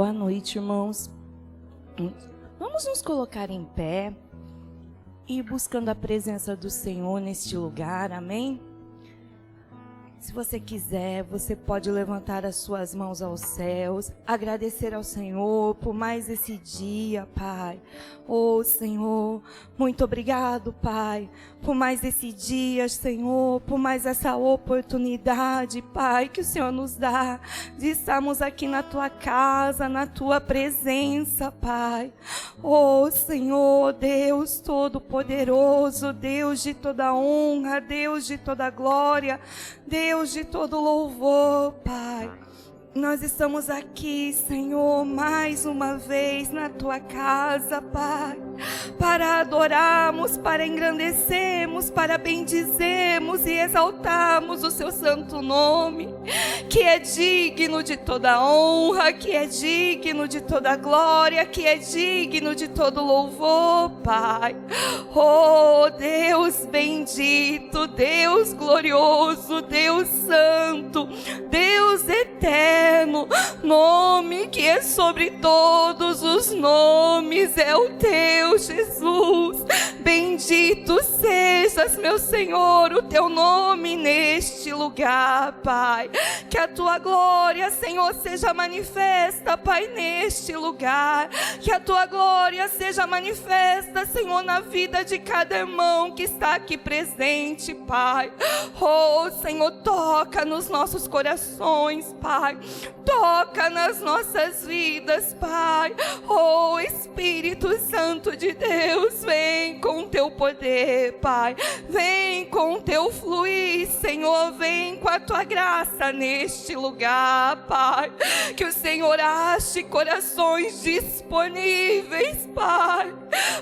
Boa noite, irmãos. Vamos nos colocar em pé e buscando a presença do Senhor neste lugar, amém? Se você quiser, você pode levantar as suas mãos aos céus, agradecer ao Senhor por mais esse dia, Pai. Oh, Senhor, muito obrigado, Pai, por mais esse dia, Senhor, por mais essa oportunidade, Pai, que o Senhor nos dá de estarmos aqui na Tua casa, na Tua presença, Pai. Oh, Senhor, Deus Todo-Poderoso, Deus de toda honra, Deus de toda glória, Deus de todo louvor, Pai. Nós estamos aqui, Senhor, mais uma vez na Tua casa, Pai, para adorarmos, para engrandecermos, para bendizermos e exaltarmos o Seu santo nome, que é digno de toda honra, que é digno de toda glória, que é digno de todo louvor, Pai. Oh, Deus bendito, Deus glorioso, Deus santo, Deus eterno, nome que é sobre todos os nomes, é o Teu, Jesus. Bendito sejas, meu Senhor, o Teu nome neste lugar, Pai. Que a Tua glória, Senhor, seja manifesta, Pai, neste lugar. Que a Tua glória seja manifesta, Senhor, na vida de cada irmão que está aqui presente, Pai. Oh, Senhor, toca nos nossos corações, Pai. Toca nas nossas vidas, Pai. Oh, Espírito Santo de Deus, vem com o Teu poder, Pai. Vem com o Teu fluir, Senhor. Vem com a Tua graça neste lugar, Pai. Que o Senhor ache corações disponíveis, Pai,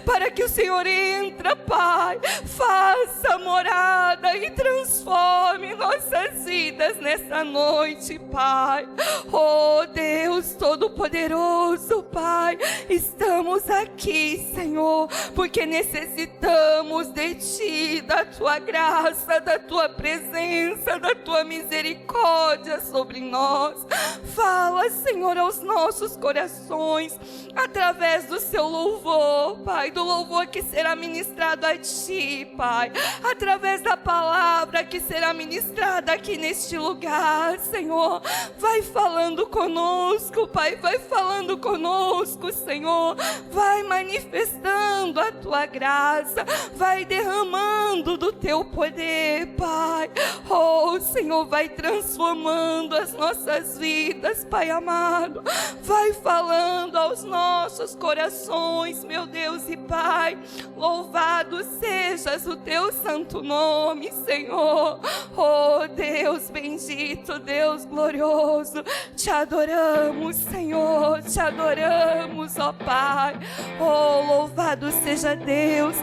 para que o Senhor entre, Pai. Faça morada e transforme nossas vidas nessa noite, Pai. Oh, Deus Todo-Poderoso, Pai, estamos aqui, Senhor, porque necessitamos de Ti, da Tua graça, da Tua presença, da Tua misericórdia sobre nós. Fala, Senhor, aos nossos corações, através do Seu louvor, Pai, do louvor que será ministrado a Ti, Pai, através da palavra que será ministrada aqui neste lugar, Senhor. Vai falando conosco, Pai, vai falando conosco, Senhor. Vai manifestando a Tua graça, vai derramando do Teu poder, Pai. Oh, Senhor, vai transformando as nossas vidas, Pai amado. Vai falando aos nossos corações, meu Deus e Pai. Louvado sejas o Teu santo nome, Senhor. Oh, Deus bendito, Deus glorioso, Te adoramos, Senhor, Te adoramos, ó Pai. Oh, louvado seja Deus.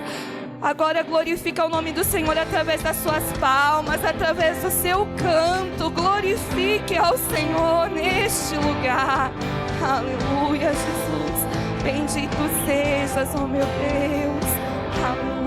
Agora glorifica o nome do Senhor através das suas palmas, através do seu canto. Glorifique ao Senhor neste lugar. Aleluia, Jesus. Bendito sejas, ó meu Deus. Aleluia.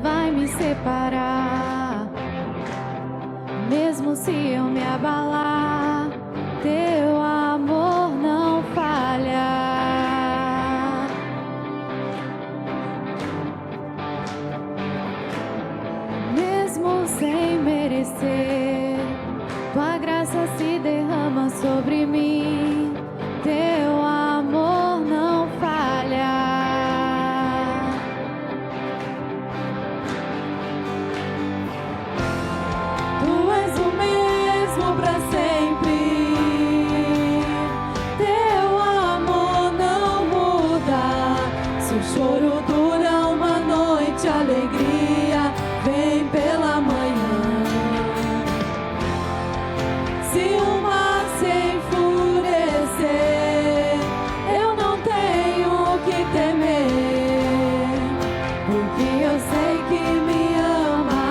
Vai me separar, mesmo se eu me abalar, Teu amor não falha. Mesmo sem merecer, Tua graça se derrama sobre mim, Teu amor não falha. Porque eu sei que me ama.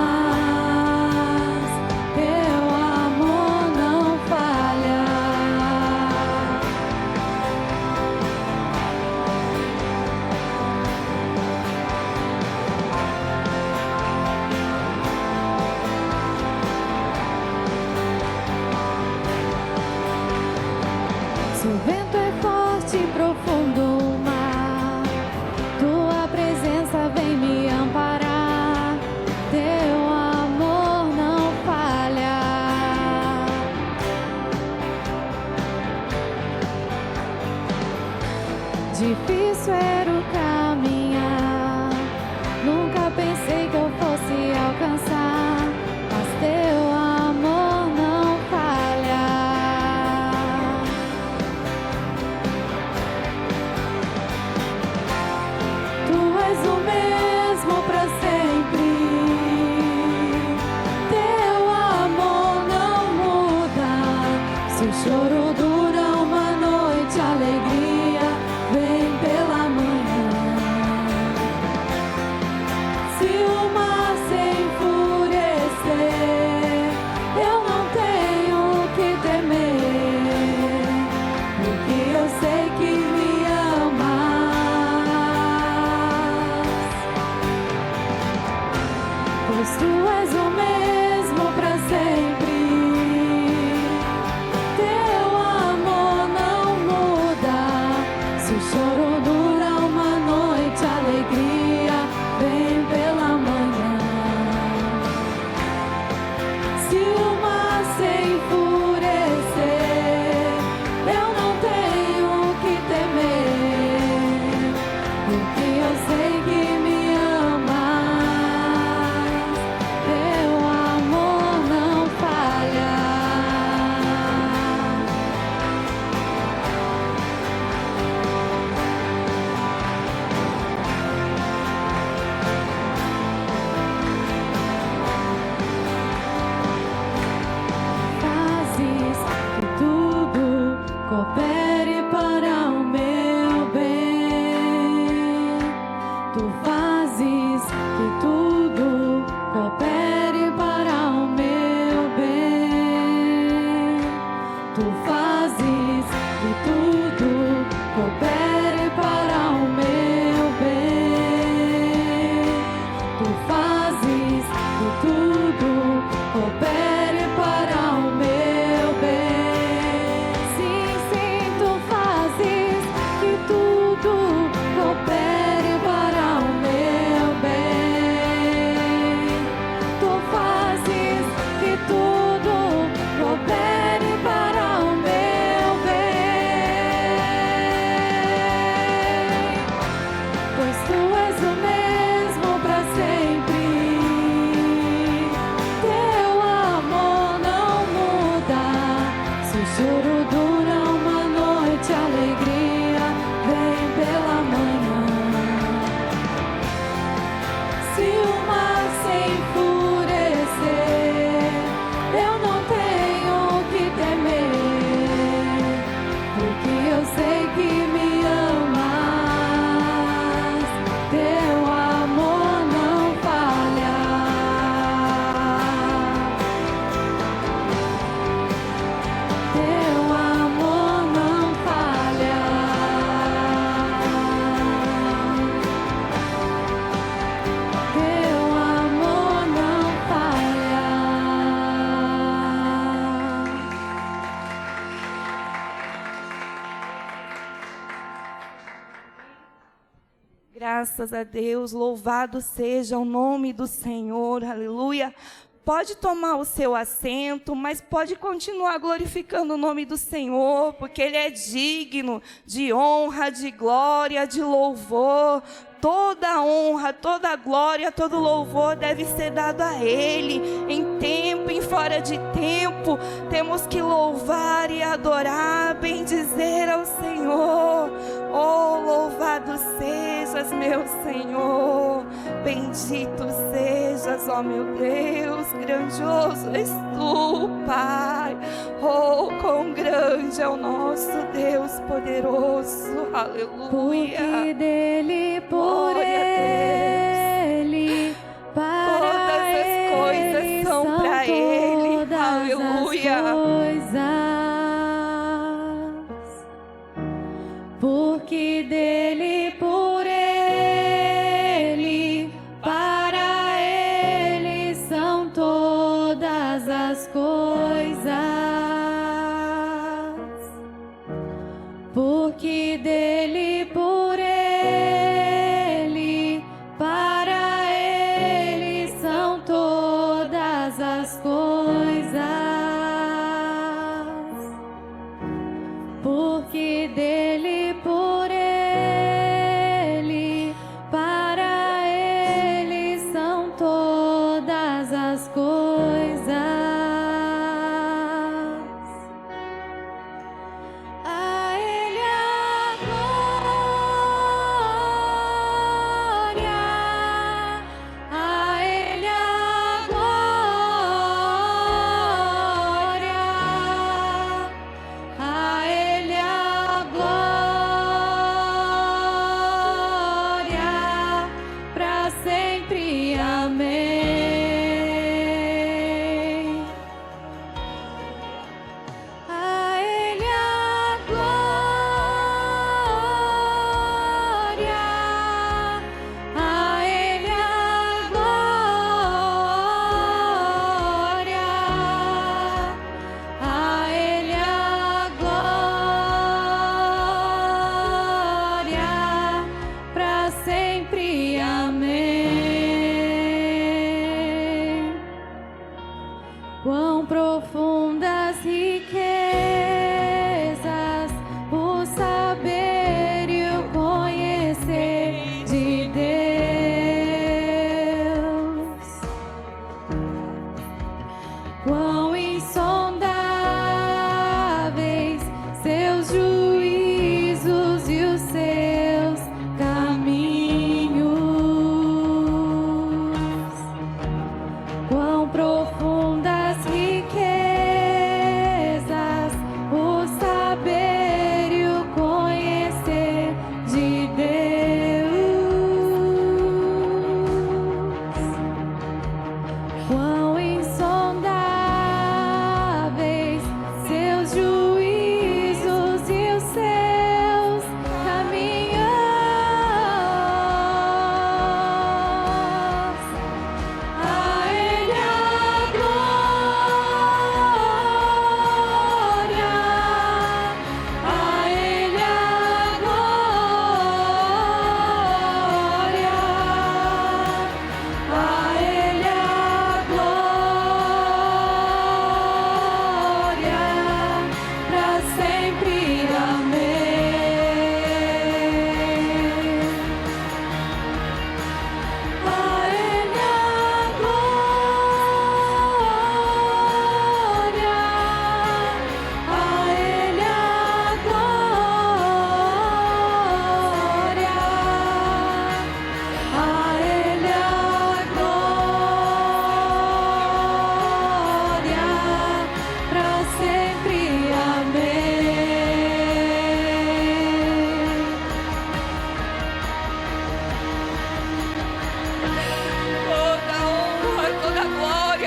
pois tu és o mesmo para sempre. Teu amor não muda. Se o choro dura uma noite, a alegria vem pela manhã. Se o mar se enfurecer, eu não tenho o que temer, porque eu sei que me amas. Teu amor não falha. Fazes que tudo coopere para o meu bem. Tu fazes que tudo coopere para o meu bem. Tu fazes que tudo coopere para o meu bem. Tu fazes que tudo coopere para o meu bem. Sim, sim, tu fazes que tudo coopere para o meu bem. Tu fazes que tudo coopere para o meu bem, pois tu és o mesmo para sempre. Teu amor não muda. Se o choro dura uma noite, a alegria vem pela manhã. Se o mar se enfurecer, eu não tenho o que temer, porque eu sei que me amas. Teu amor não falha. Teu amor não falha. Teu amor não falha. Graças a Deus, louvado seja o nome do Senhor, aleluia. Pode tomar o seu assento, mas pode continuar glorificando o nome do Senhor, porque Ele é digno de honra, de glória, de louvor. Toda honra, toda glória, todo louvor deve ser dado a Ele, em tempo, em fora de tempo. Temos que louvar e adorar, bendizer ao Senhor. Oh, louvado sejas, meu Senhor, bendito sejas, ó meu Deus, grandioso és tu, Pai. Oh, quão grande é o nosso Deus poderoso, aleluia. Porque dele, por Glória a ele, para Todas as coisas ele são pra Ele, todas aleluia. as coisas. Porque dele, por ele, para ele são todas as coisas. Porque dele, por ele,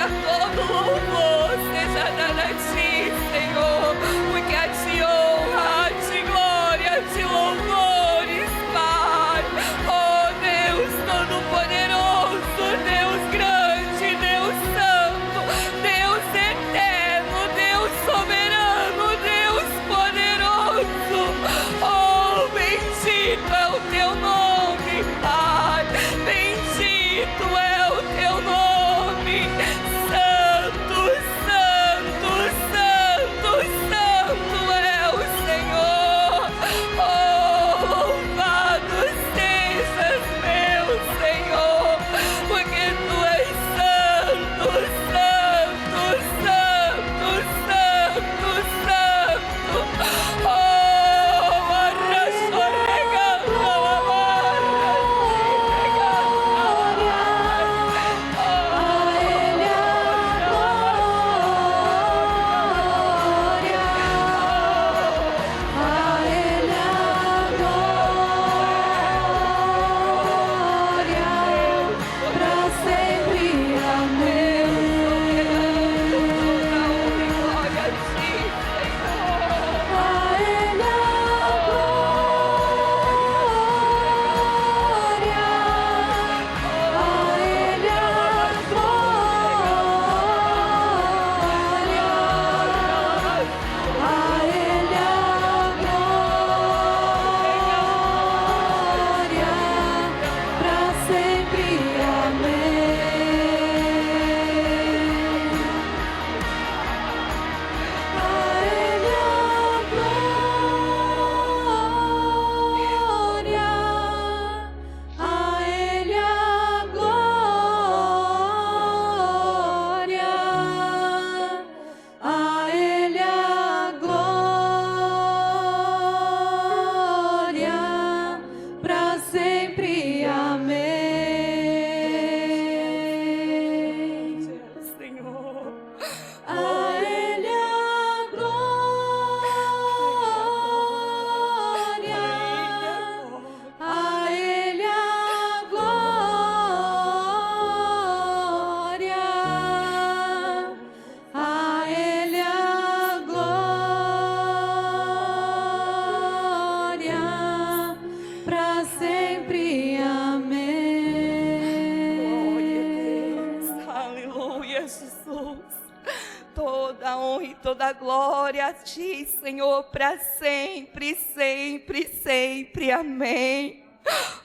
todo louvor seja dado a ti, Senhor, porque a ti honra, a ti glória, a ti louvores, Pai. Oh Deus Todo-Poderoso, Deus grande, Deus santo, Deus eterno, Deus soberano, Deus poderoso. Oh, bendito é o teu nome, Pai. Bendito é o teu nome. Santo, santo, santo, santo é o Senhor. Oh, louvado sejas, meu Senhor, porque tu és santo, santo, santo, santo, santo. Oh, arrasarega, toda a honra e toda a glória a ti, Senhor, para sempre, sempre, sempre. Amém.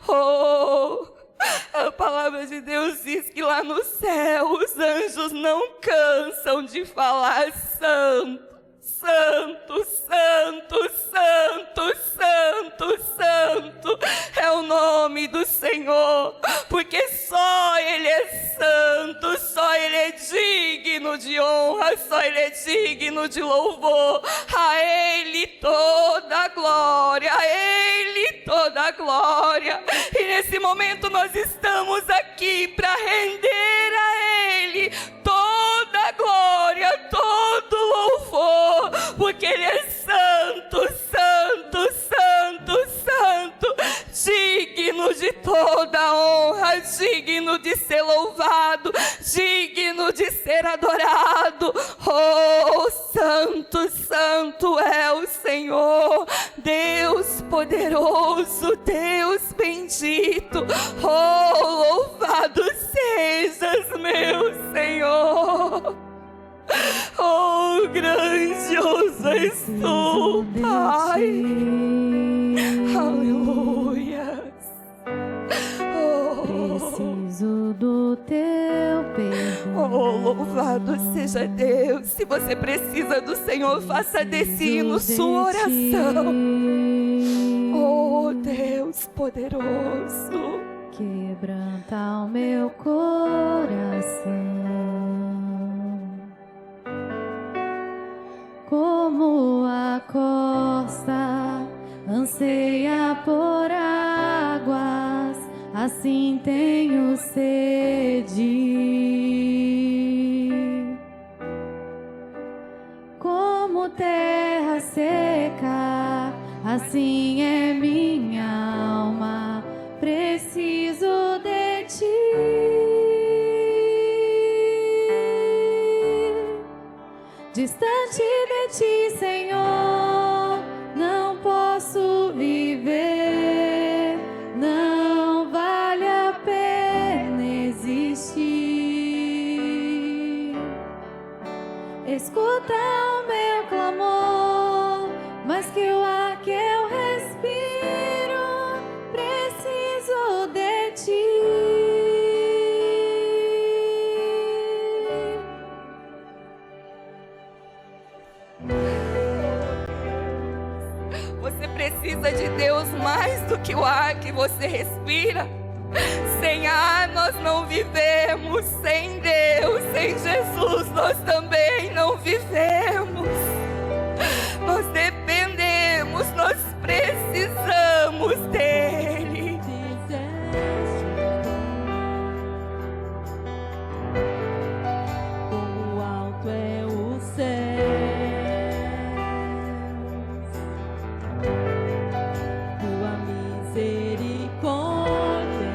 Oh, a palavra de Deus diz que lá no céu os anjos não cansam de falar santo. Santo, santo, santo, santo, santo é o nome do Senhor, porque só Ele é santo, só Ele é digno de honra, só Ele é digno de louvor. A Ele toda a glória, a Ele toda a glória. E nesse momento nós estamos aqui para render a Ele toda a glória, todo louvor, porque Ele é santo, santo, santo, santo, digno de toda honra, digno de ser louvado, digno de ser adorado. Oh, santo, santo é o Senhor, Deus poderoso, Deus bendito. Oh, louvado sejas, meu Senhor. Oh, grandioso és tu, Pai. Aleluia. Preciso do teu perdão. Oh, louvado seja Deus. Se você precisa do Senhor, faça desse hino sua oração. Oh, Deus poderoso, quebranta o meu coração. Como a costa anseia por águas, assim tenho sede. Como terra seca, assim é minha alma, preciso de ti. Distante de ti, Senhor, não posso viver, não vale a pena existir. Escuta o meu clamor, mas que o ar que eu respiro, preciso de ti. Você precisa de Deus mais do que o ar que você respira. Sem ar nós não vivemos, sem Deus, sem Jesus nós também não vivemos. Nós dependemos, nós precisamos dEle. Como alto é o céu, tua misericórdia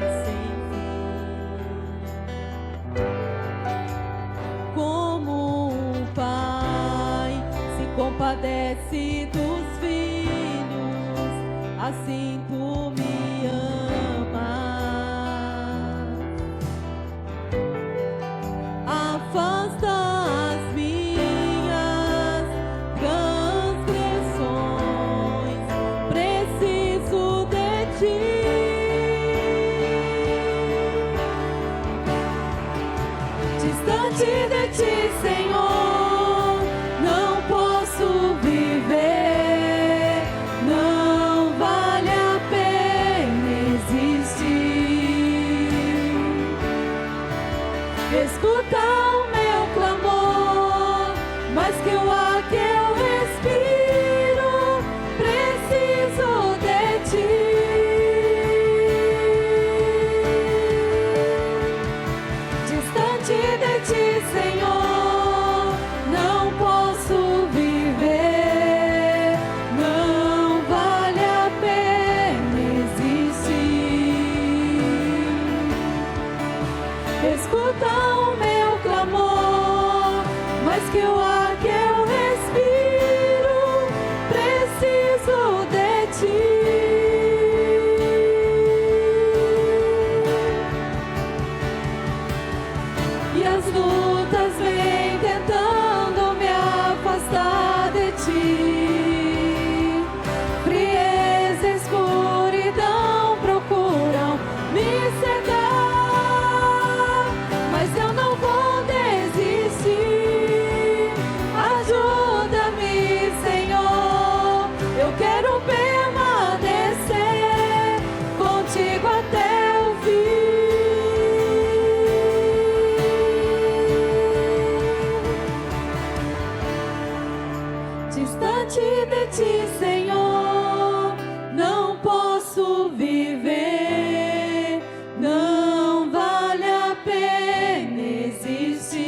é sem fim. Como um pai se compadece dos filhos, assim tu me amas. Afasta as minhas transgressões, preciso de ti. Distante de ti, Senhor, não posso viver, não vale a pena existir. Escuta o meu clamor, mas que o ar que eu respiro, preciso de ti. Distante de ti, Senhor, não posso viver, não vale a pena existir. Escuta o meu clamor, mas que o ar que eu respiro, preciso de ti. E as lutas vêm tentando me afastar de ti. Frieza e escuridão procuram me cegar, mas eu não vou desistir. Ajuda-me, Senhor, eu quero permanecer contigo até o fim. Distante de ti, Senhor, não posso viver, não vale a pena existir.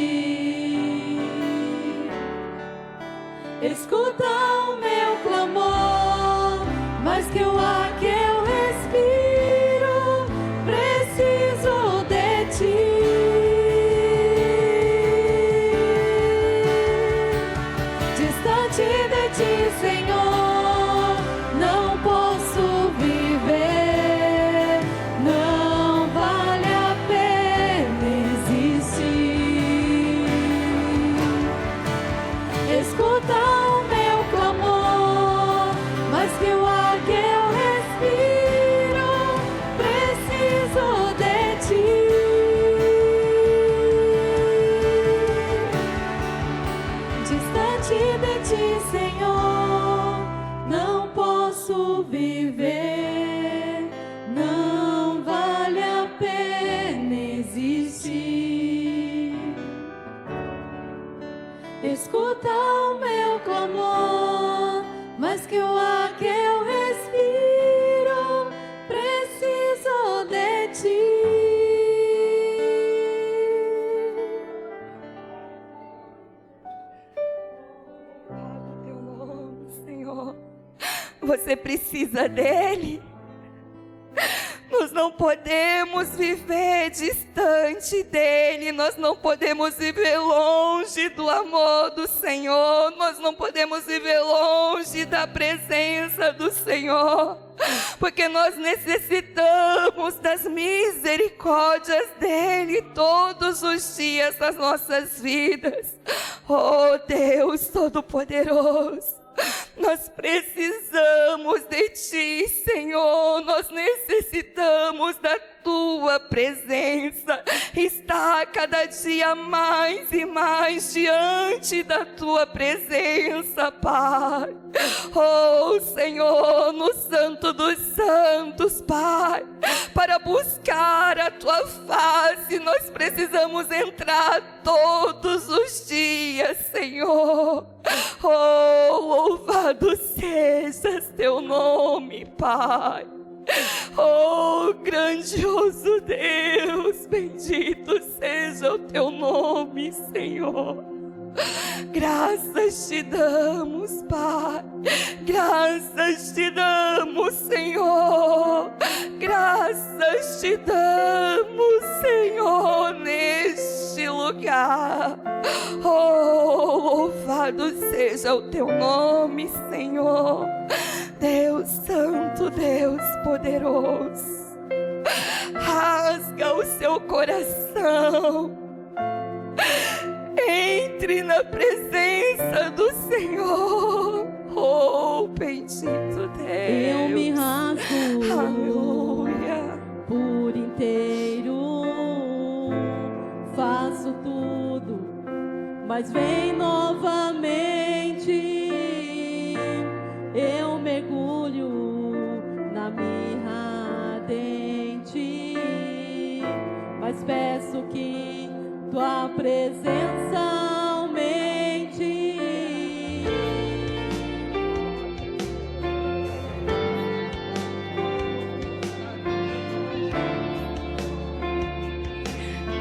Escuta o meu clamor, mas que o ar que eu respiro, preciso de ti. Distante de ti, Senhor, não posso viver, não vale a pena existir. Escuta o meu clamor, mas que o ar que eu respiro, preciso de ti. Distante de ti, Senhor, não posso viver, não vale a pena existir. Escuta o meu clamor, mas que o ar que eu respiro, preciso de ti. Teu nome, Senhor. Você precisa dEle. Nós não podemos viver distante dele, nós não podemos viver longe do amor do Senhor, nós não podemos viver longe da presença do Senhor, porque nós necessitamos das misericórdias dele todos os dias das nossas vidas. Oh Deus Todo-Poderoso, nós precisamos de Ti, Senhor, nós necessitamos da Tua presença, está cada dia mais e mais diante da Tua presença, Pai. Oh Senhor, no Santo dos Santos, Pai, para buscar a Tua face, nós precisamos entrar todos os dias, Senhor. Oh, louvado sejas Teu nome, Pai. Oh, grandioso Deus, bendito seja o Teu nome, Senhor. Graças Te damos, Pai. Graças Te damos, Senhor. Graças Te damos, Senhor, neste lugar. Oh, louvado seja o Teu nome, Senhor. Deus Santo, Deus Poderoso, rasga o seu coração, entre na presença do Senhor. Oh, bendito Deus. Eu me rasgo, aleluia, por inteiro, faço tudo, mas vem novamente. Eu mergulho na mirra ardente, mas peço que Tua presença aumente.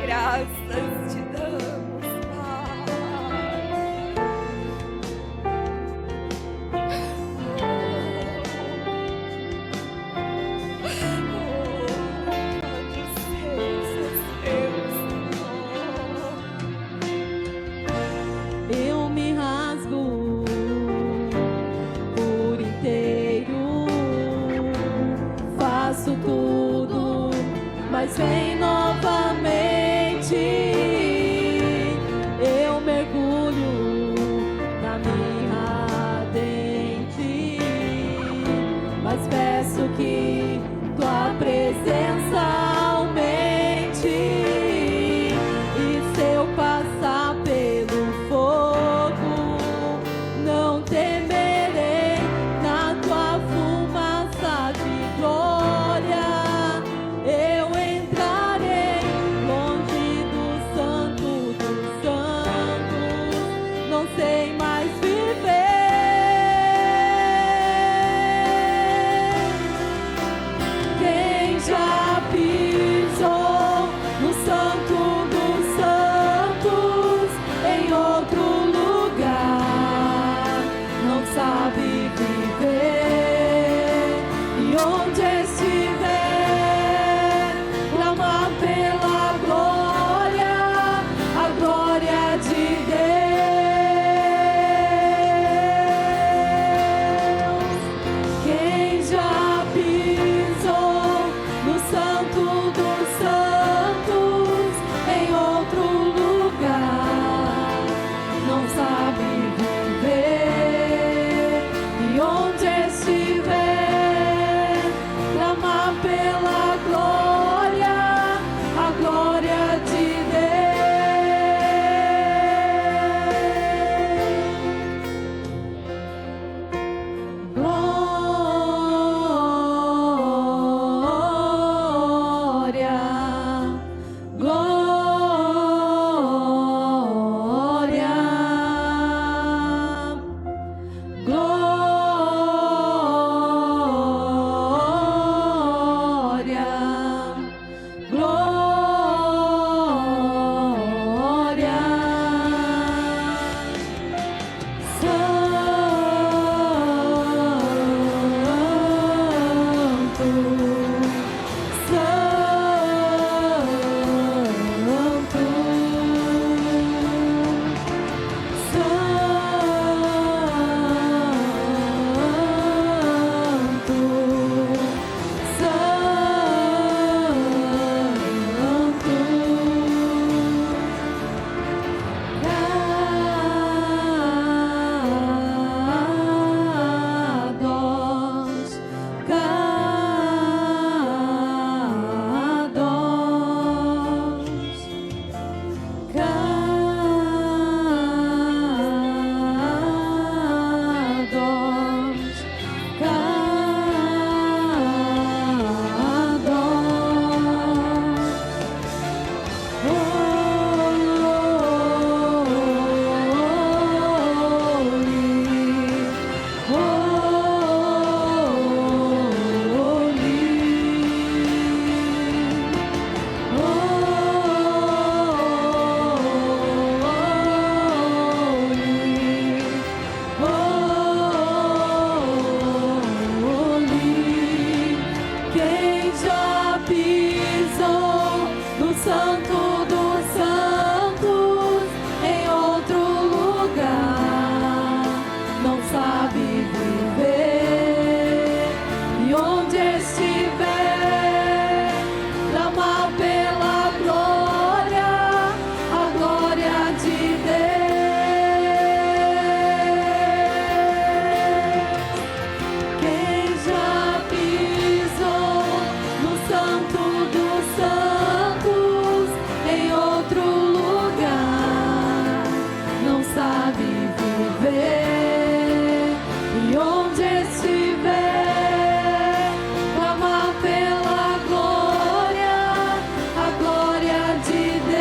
Graças Te damos, Eu me rasgo por inteiro, faço tudo, mas vem novamente. Eu mergulho na mirra ardente, mas peço que Tua presença aumente. E se eu passar pelo fogo, não temerei, na Tua fumaça de glória eu entrarei, longe dos Santo dos Santos, em outro lugar, não sabe viver. E onde estiver, clamar pela glória, a glória de Deus. Quem já pisou no Santo dos Santos, em outro lugar, não sabe viver. E onde estiver, clamar pela glória, a glória de Deus.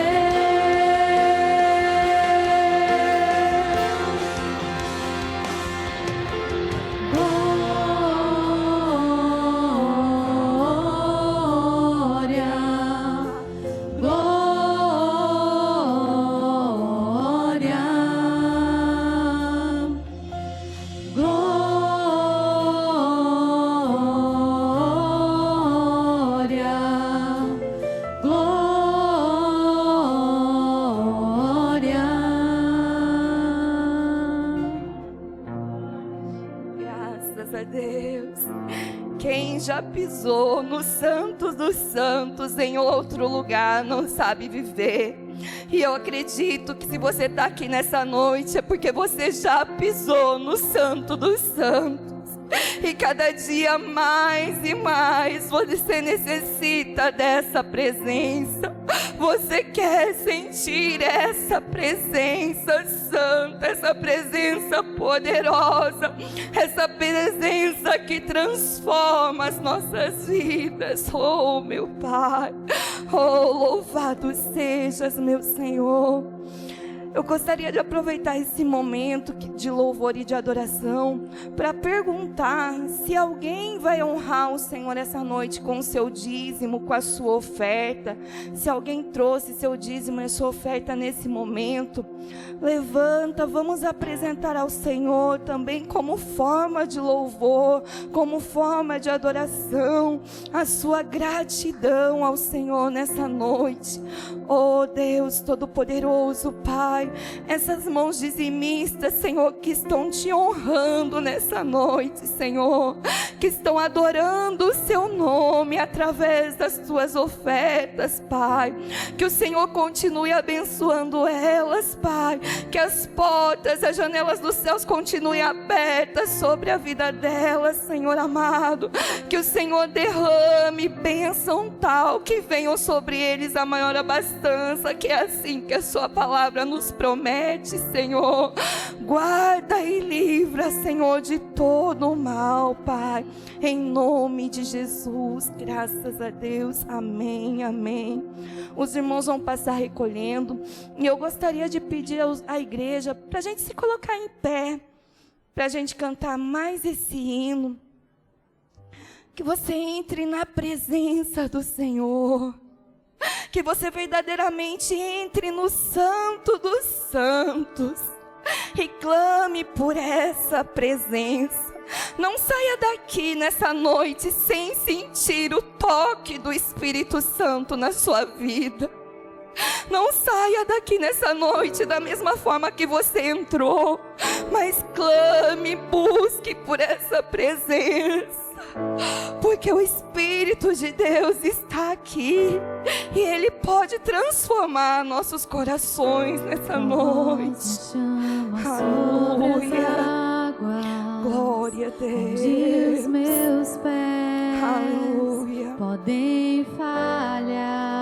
Graças a Deus. Quem já pisou no Santo dos Santos em outro lugar não sabe viver. E eu acredito que se você está aqui nessa noite é porque você já pisou no Santo dos Santos. E cada dia mais e mais você necessita dessa presença. Você quer sentir essa presença santa, essa presença poderosa, essa presença que transforma as nossas vidas. Oh, meu Pai, oh, louvado sejas, meu Senhor. Eu gostaria de aproveitar esse momento de louvor e de adoração para perguntar se alguém vai honrar o Senhor essa noite com o seu dízimo, com a sua oferta. Se alguém trouxe seu dízimo e sua oferta nesse momento, levanta, vamos apresentar ao Senhor também como forma de louvor, como forma de adoração, a sua gratidão ao Senhor nessa noite. Oh Deus Todo-Poderoso, Pai, essas mãos dizimistas, Senhor, que estão te honrando nessa noite, Senhor, que estão adorando o seu nome através das tuas ofertas, Pai, que o Senhor continue abençoando elas, Pai, que as portas, as janelas dos céus continuem abertas sobre a vida delas, Senhor amado, que o Senhor derrame bênção tal, que venham sobre eles a maior abastança, que é assim que a sua palavra nos promete, Senhor. Guarda e livra, Senhor, de todo o mal, Pai, em nome de Jesus. Graças a Deus, amém, amém. Os irmãos vão passar recolhendo e eu gostaria de pedir à igreja para a gente se colocar em pé, para a gente cantar mais esse hino, que você entre na presença do Senhor, que você verdadeiramente entre no Santo dos Santos e clame por essa presença. Não saia daqui nessa noite sem sentir o toque do Espírito Santo na sua vida. Não saia daqui nessa noite da mesma forma que você entrou, mas clame, busque por essa presença, porque o Espírito de Deus está aqui e Ele pode transformar nossos corações nessa noite. Aleluia, glória a Deus. Onde os meus pés Aleluia. podem falhar,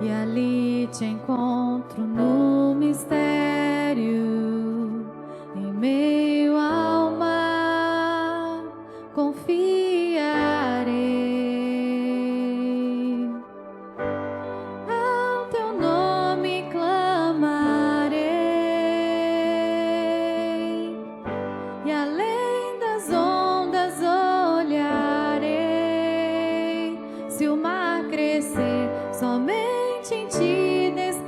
e ali te encontro no mistério, em meio ao mar, confiarei. Ao teu nome clamarei, e além das ondas olharei. Se o mar crescer, somente em ti descansarei.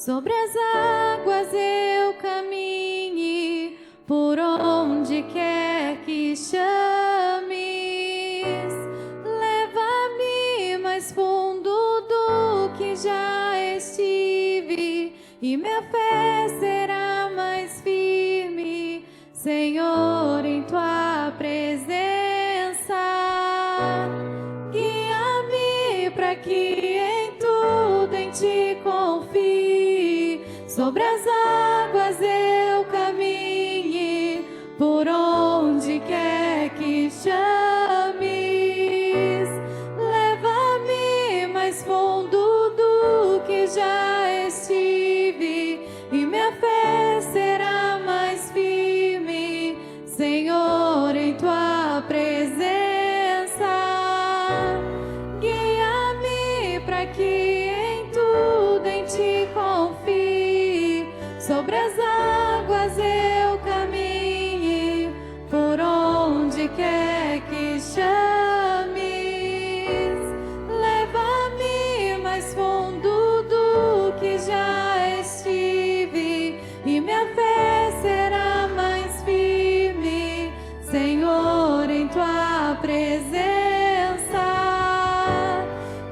sobre as águas eu caminhe, por onde quer que chames, leva-me mais fundo do que já estive, e minha fé será mais firme, Senhor, em tua presença. Guia-me para que em tudo em ti confie, sobre as águas eu caminhe, por onde quer que chames, leva-me mais fundo do que já estive, e minha fé será mais firme, Senhor, em tua presença. Guia-me para que em tudo em ti confie, sobre as águas eu caminhe, por onde quer que chames, leva-me mais fundo do que já estive, e minha fé será mais firme, Senhor, em tua presença.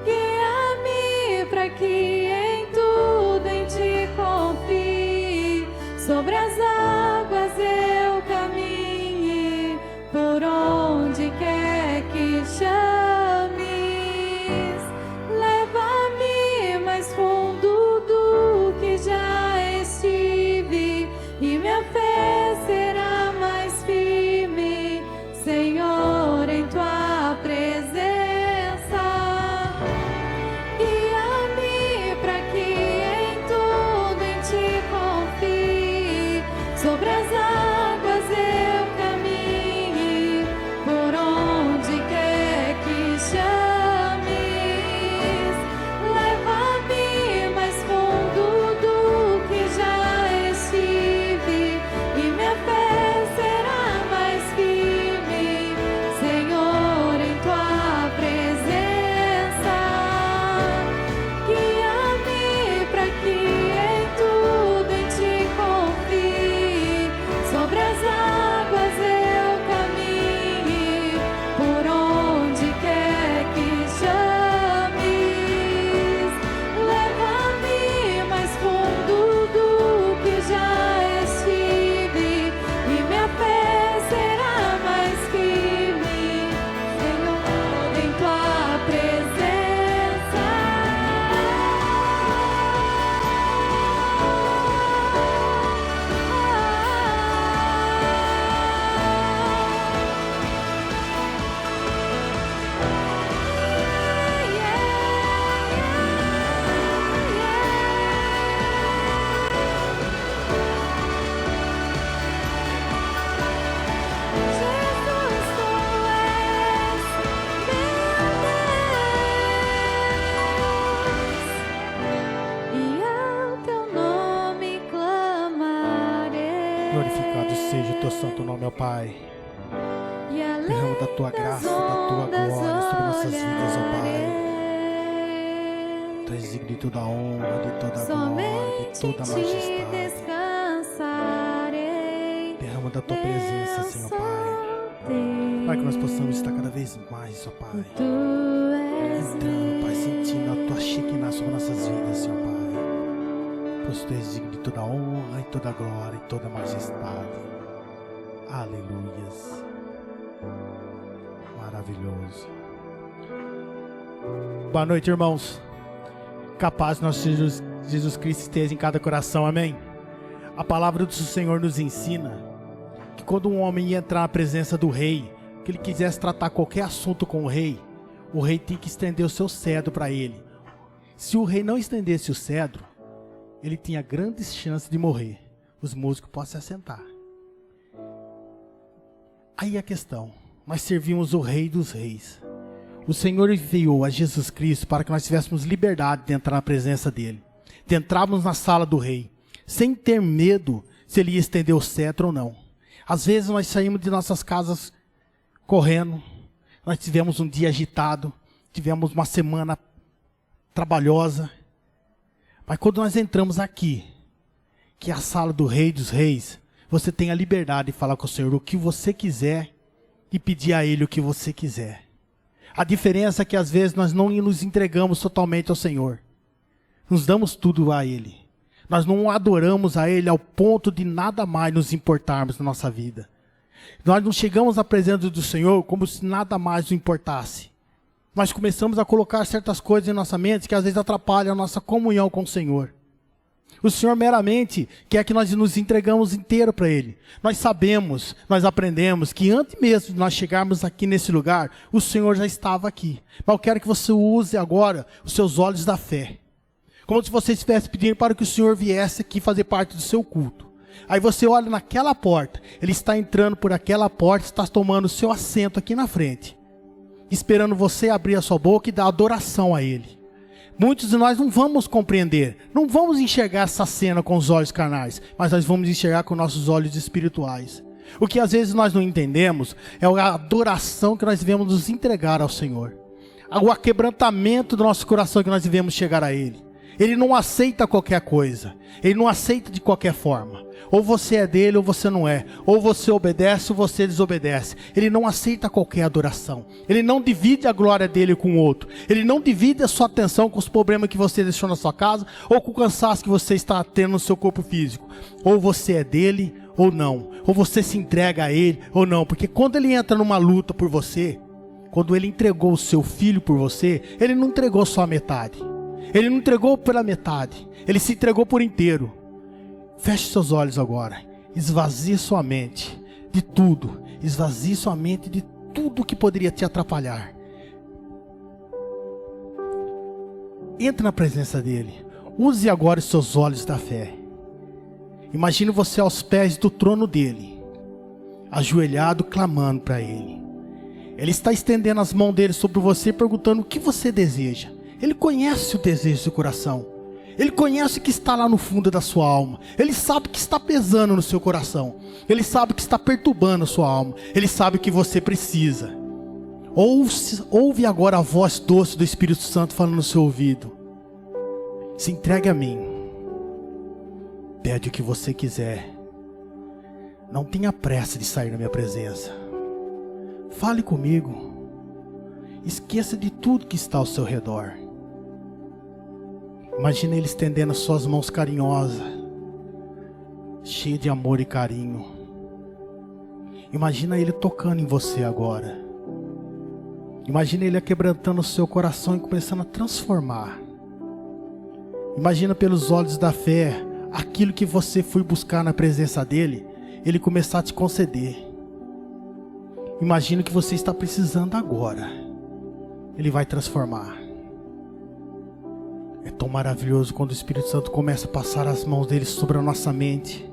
Guia-me para que em tudo em ti confie, sobre as águas eu caminhe, por onde quer que chames, leva-me mais fundo do que já estive, e minha fé será mais firme, Senhor, em tua presença. Guia-me para que em tudo em ti confie, sobre as águas eu caminhe, por onde quer que chames, leva-me mais fundo do que já estive, e minha fé será mais firme, Senhor, em tua presença. Guia-me para que em tudo em ti confie, sobre as águas eu caminhe, por onde quer que chames, leva-me mais fundo do que já estive, e minha fé será mais firme, Senhor, em tua presença. Jesus, tu és meu Deus, e ao teu nome clamarei. Glorificado seja o teu santo nome, ó Pai. E além Derrama da tua graça, da tua glória sobre nossas vidas, ó Pai. Tu és digno de toda a honra, de toda a glória, de toda a majestade. Descansarei. Derrama da tua presença, Senhor Pai. Pai, que nós possamos estar cada vez mais, ó Pai. Tu és Entrando, Pai, sentindo a tua Shekinah sobre nossas vidas, Senhor Pai. Pois tu és digno de toda a honra e toda a glória e toda a majestade. Aleluias. Maravilhoso. Boa noite, irmãos. Capaz nosso Jesus Cristo esteja em cada coração, amém? A palavra do Senhor nos ensina que quando um homem ia entrar na presença do rei, que ele quisesse tratar qualquer assunto com o rei tinha que estender o seu cedro para ele. Se o rei não estendesse o cedro, ele tinha grandes chances de morrer. Os músicos podem se assentar. Aí a questão, nós servimos o Rei dos Reis. O Senhor enviou a Jesus Cristo para que nós tivéssemos liberdade de entrar na presença dele, de entrarmos na sala do Rei, sem ter medo se ele ia estender o cetro ou não. Às vezes nós saímos de nossas casas correndo, nós tivemos um dia agitado, tivemos uma semana trabalhosa, Mas quando nós entramos aqui, que é a sala do Rei dos Reis, você tem a liberdade de falar com o Senhor o que você quiser e pedir a Ele o que você quiser. A diferença é que às vezes nós não nos entregamos totalmente ao Senhor. Nos damos tudo a Ele. Nós não adoramos a Ele ao ponto de nada mais nos importarmos na nossa vida. Nós não chegamos à presença do Senhor como se nada mais nos importasse. Nós começamos a colocar certas coisas em nossa mente que às vezes atrapalham a nossa comunhão com o Senhor. O Senhor meramente quer que nós nos entregamos inteiro para Ele. Nós sabemos, nós aprendemos que antes mesmo de nós chegarmos aqui nesse lugar, o Senhor já estava aqui. Mas eu quero que você use agora os seus olhos da fé. Como se você estivesse pedindo para que o Senhor viesse aqui fazer parte do seu culto. Aí você olha naquela porta, Ele está entrando por aquela porta, está tomando o seu assento aqui na frente, esperando você abrir a sua boca e dar adoração a Ele. Muitos de nós não vamos compreender, não vamos enxergar essa cena com os olhos carnais, mas nós vamos enxergar com nossos olhos espirituais. O que às vezes nós não entendemos é a adoração que nós devemos nos entregar ao Senhor. O aquebrantamento do nosso coração que nós devemos chegar a Ele. Ele não aceita qualquer coisa, Ele não aceita de qualquer forma. Ou você é dele ou você não é. Ou você obedece ou você desobedece. Ele não aceita qualquer adoração. Ele não divide a glória dele com o outro. Ele não divide a sua atenção com os problemas que você deixou na sua casa ou com o cansaço que você está tendo no seu corpo físico. Ou você é dele ou não. Ou você se entrega a ele ou não. Porque quando ele entra numa luta por você, quando ele entregou o seu filho por você, ele não entregou só a metade. Ele não entregou pela metade. Ele se entregou por inteiro. Feche seus olhos agora. Esvazie sua mente de tudo. Esvazie sua mente de tudo que poderia te atrapalhar. Entre na presença dele. Use agora os seus olhos da fé. Imagine você aos pés do trono dele, ajoelhado, clamando para ele. Ele está estendendo as mãos dele sobre você, perguntando o que você deseja. Ele conhece o desejo do coração. Ele conhece o que está lá no fundo da sua alma. Ele sabe o que está pesando no seu coração. Ele sabe o que está perturbando a sua alma. Ele sabe o que você precisa. Ouve agora a voz doce do Espírito Santo falando no seu ouvido. Se entregue a mim. Pede o que você quiser. Não tenha pressa de sair da minha presença. Fale comigo. Esqueça de tudo que está ao seu redor. Imagina ele estendendo as suas mãos carinhosas, cheia de amor e carinho. Imagina ele tocando em você agora. Imagina ele quebrantando o seu coração e começando a transformar. Imagina pelos olhos da fé, aquilo que você foi buscar na presença dele, ele começar a te conceder. Imagina o que você está precisando agora. Ele vai transformar. É tão maravilhoso quando o Espírito Santo começa a passar as mãos dele sobre a nossa mente.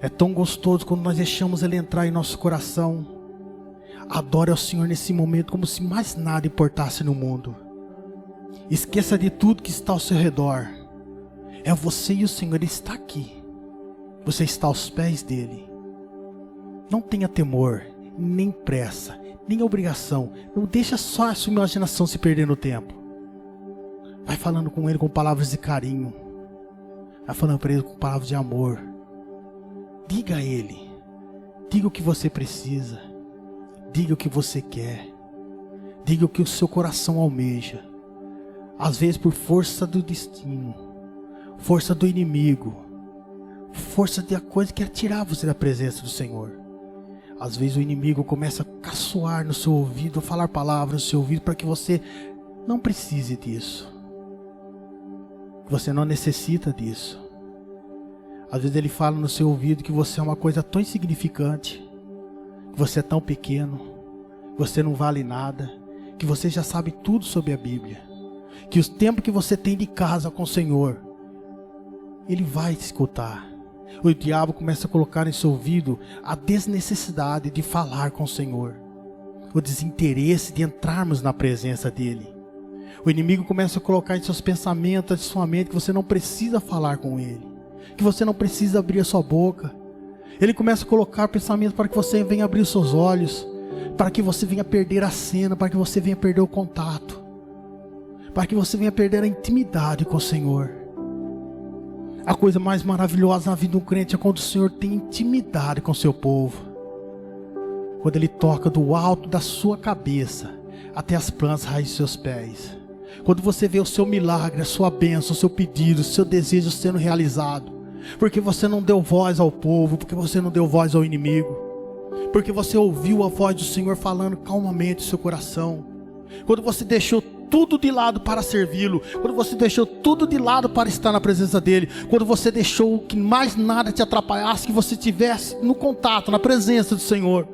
É tão gostoso quando nós deixamos ele entrar em nosso coração. Adore ao Senhor nesse momento como se mais nada importasse no mundo. Esqueça de tudo que está ao seu redor. É você e o Senhor, Ele está aqui. Você está aos pés dele. Não tenha temor, nem pressa, nem obrigação. Não deixa só a sua imaginação se perder no tempo. Vai falando com ele com palavras de carinho. Vai falando para ele com palavras de amor. Diga a ele. Diga o que você precisa. Diga o que você quer. Diga o que o seu coração almeja. Às vezes por força do destino, força do inimigo, força da coisa que quer tirar você da presença do Senhor. Às vezes o inimigo começa a caçoar no seu ouvido, a falar palavras no seu ouvido para que você não precise disso. Você não necessita disso. Às vezes ele fala no seu ouvido que você é uma coisa tão insignificante, que você é tão pequeno, que você não vale nada, que você já sabe tudo sobre a Bíblia, que os tempos que você tem de casa com o Senhor, Ele vai te escutar. O diabo começa a colocar em seu ouvido a desnecessidade de falar com o Senhor, o desinteresse de entrarmos na presença dEle. O inimigo começa a colocar em seus pensamentos, em sua mente, que você não precisa falar com Ele, que você não precisa abrir a sua boca. Ele começa a colocar pensamentos para que você venha abrir os seus olhos, para que você venha perder a cena, para que você venha perder o contato, para que você venha perder a intimidade com o Senhor. A coisa mais maravilhosa na vida de um crente é quando o Senhor tem intimidade com o seu povo. Quando Ele toca do alto da sua cabeça até as plantas raízes dos seus pés. Quando você vê o seu milagre, a sua bênção, o seu pedido, o seu desejo sendo realizado. Porque você não deu voz ao povo, porque você não deu voz ao inimigo. Porque você ouviu a voz do Senhor falando calmamente no seu coração. Quando você deixou tudo de lado para servi-lo. Quando você deixou tudo de lado para estar na presença dEle. Quando você deixou que mais nada te atrapalhasse, que você estivesse no contato, na presença do Senhor.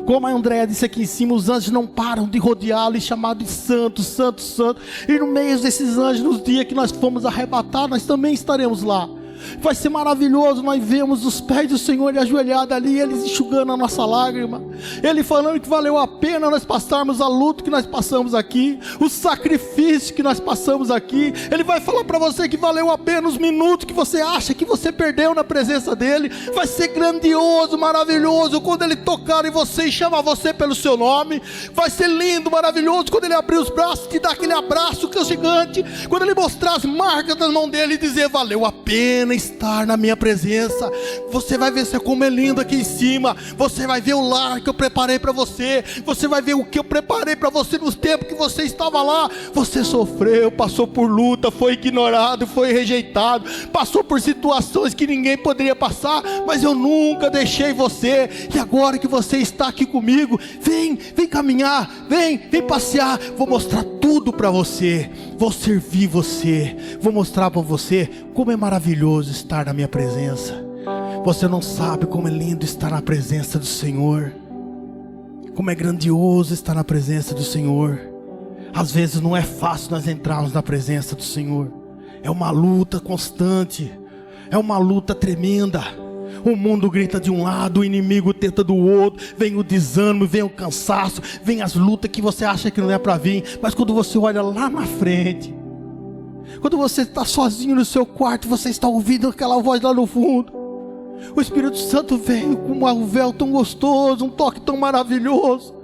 Como a Andréia disse aqui em cima, os anjos não param de rodeá-lo e chamá-lo de santo, santo, santo. E no meio desses anjos, nos dias que nós fomos arrebatados, nós também estaremos lá. Vai ser maravilhoso, nós vemos os pés do Senhor ajoelhados ali, eles enxugando a nossa lágrima, Ele falando que valeu a pena nós passarmos a luta que nós passamos aqui, o sacrifício que nós passamos aqui. Ele vai falar para você que valeu a pena os minutos que você acha que você perdeu na presença dEle. Vai ser grandioso, maravilhoso quando Ele tocar em você e chamar você pelo seu nome. Vai ser lindo, maravilhoso quando Ele abrir os braços e te dar aquele abraço que é gigante, quando Ele mostrar as marcas das mãos dEle e dizer: valeu a pena estar na minha presença. Você vai ver como é lindo aqui em cima. Você vai ver o lar que eu preparei para você. Você vai ver o que eu preparei para você nos tempos que você estava lá. Você sofreu, passou por luta, foi ignorado, foi rejeitado, passou por situações que ninguém poderia passar, mas eu nunca deixei você. E agora que você está aqui comigo, vem caminhar, vem passear. Vou mostrar tudo para você. Vou servir você. Vou mostrar para você como é maravilhoso estar na minha presença. Você não sabe como é lindo estar na presença do Senhor. Como é grandioso estar na presença do Senhor. Às vezes não é fácil nós entrarmos na presença do Senhor. É uma luta constante. É uma luta tremenda. O mundo grita de um lado, o inimigo tenta do outro. Vem o desânimo, vem o cansaço, vem as lutas que você acha que não é para vir. Mas quando você olha lá na frente, quando você está sozinho no seu quarto, você está ouvindo aquela voz lá no fundo, o Espírito Santo veio com um véu tão gostoso, um toque tão maravilhoso,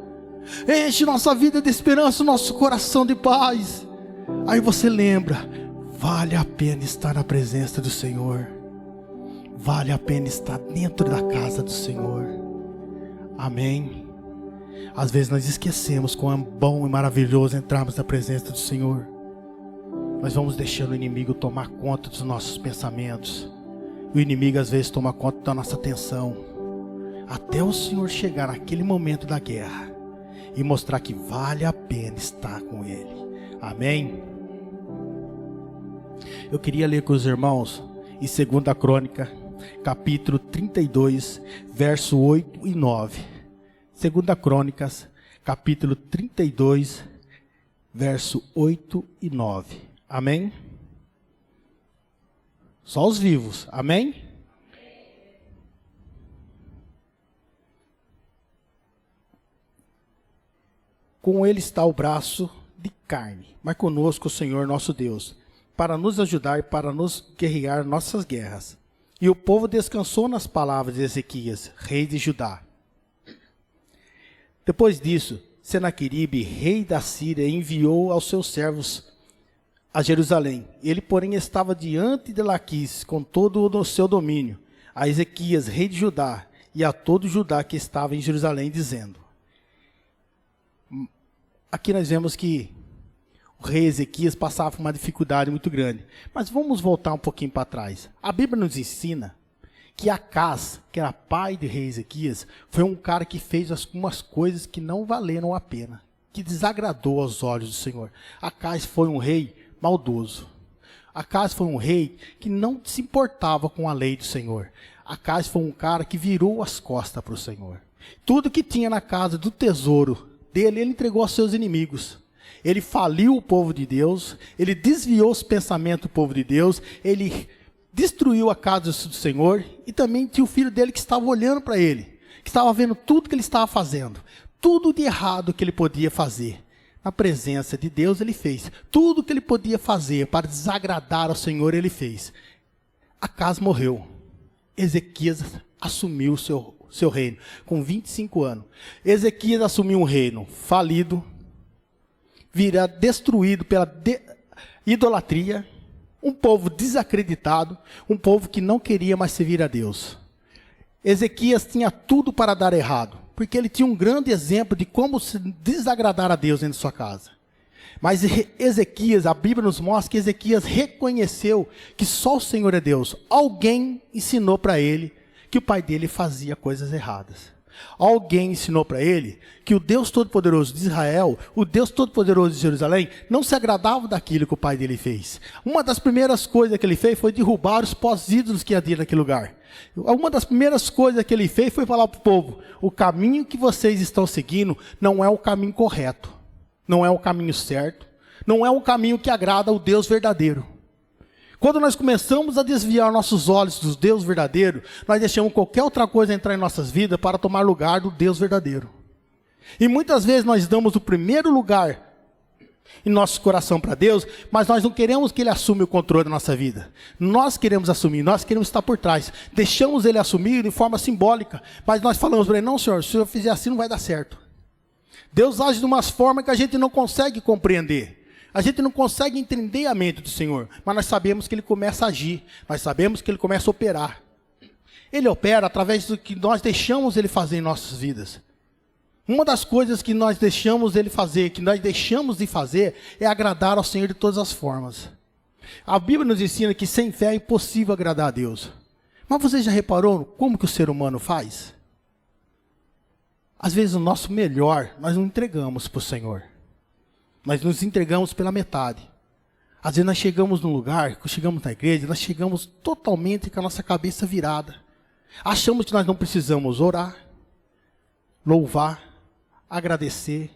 enche nossa vida de esperança, nosso coração de paz. Aí você lembra: vale a pena estar na presença do Senhor. Vale a pena estar dentro da casa do Senhor. Amém. Às vezes nós esquecemos como é bom e maravilhoso entrarmos na presença do Senhor. Nós vamos deixando o inimigo tomar conta dos nossos pensamentos. O inimigo às vezes toma conta da nossa atenção, até o Senhor chegar naquele momento da guerra e mostrar que vale a pena estar com Ele. Amém? Eu queria ler com os irmãos em 2 Crônica, capítulo 32, verso 8 e 9. 2 Crônicas, capítulo 32, verso 8 e 9. Amém? Só os vivos. Amém? Com ele está o braço de carne, mas conosco o Senhor nosso Deus, para nos ajudar e para nos guerrear nossas guerras. E o povo descansou nas palavras de Ezequias, rei de Judá. Depois disso, Senaqueribe, rei da Síria, enviou aos seus servos a Jerusalém. Ele, porém, estava diante de Laquis, com todo o seu domínio, a Ezequias, rei de Judá, e a todo Judá que estava em Jerusalém, dizendo... Aqui nós vemos que o rei Ezequias passava por uma dificuldade muito grande. Mas vamos voltar um pouquinho para trás. A Bíblia nos ensina que Acaz, que era pai do rei Ezequias, foi um cara que fez algumas coisas que não valeram a pena, que desagradou aos olhos do Senhor. Acaz foi um rei maldoso. Acaz foi um rei que não se importava com a lei do Senhor. Acaz foi um cara que virou as costas para o Senhor. Tudo que tinha na casa do tesouro dele, ele entregou aos seus inimigos. Ele faliu o povo de Deus, ele desviou os pensamentos do povo de Deus, ele destruiu a casa do Senhor, e também tinha o filho dele que estava olhando para ele, que estava vendo tudo que ele estava fazendo, tudo de errado que ele podia fazer. Na presença de Deus ele fez, tudo que ele podia fazer para desagradar ao Senhor ele fez. Acaz morreu, Ezequias assumiu o seu reino, com 25 anos. Ezequias assumiu um reino falido, virá destruído pela idolatria, um povo desacreditado, um povo que não queria mais servir a Deus. Ezequias tinha tudo para dar errado, porque ele tinha um grande exemplo de como se desagradar a Deus dentro de sua casa. Mas Ezequias, a Bíblia nos mostra que Ezequias reconheceu que só o Senhor é Deus. Alguém ensinou para ele que o pai dele fazia coisas erradas. Alguém ensinou para ele que o Deus Todo-Poderoso de Israel, o Deus Todo-Poderoso de Jerusalém, não se agradava daquilo que o pai dele fez. Uma das primeiras coisas que ele fez foi derrubar os pós-ídolos que havia naquele lugar. Uma das primeiras coisas que ele fez foi falar para o povo: o caminho que vocês estão seguindo não é o caminho correto, não é o caminho certo, não é um caminho que agrada ao Deus verdadeiro. Quando nós começamos a desviar nossos olhos do Deus verdadeiro, nós deixamos qualquer outra coisa entrar em nossas vidas para tomar lugar do Deus verdadeiro. E muitas vezes nós damos o primeiro lugar em nosso coração para Deus, mas nós não queremos que Ele assuma o controle da nossa vida. Nós queremos assumir, nós queremos estar por trás. Deixamos Ele assumir de forma simbólica, mas nós falamos para Ele: não, Senhor, se eu fizer assim não vai dar certo. Deus age de umas formas que a gente não consegue compreender. A gente não consegue entender a mente do Senhor, mas nós sabemos que Ele começa a agir, nós sabemos que Ele começa a operar. Ele opera através do que nós deixamos Ele fazer em nossas vidas. Uma das coisas que nós deixamos Ele fazer, que nós deixamos de fazer, é agradar ao Senhor de todas as formas. A Bíblia nos ensina que sem fé é impossível agradar a Deus. Mas você já reparou como que o ser humano faz? Às vezes o nosso melhor nós não entregamos para o Senhor. Nós nos entregamos pela metade. Às vezes nós chegamos num lugar, chegamos na igreja, nós chegamos totalmente com a nossa cabeça virada. Achamos que nós não precisamos orar, louvar, agradecer,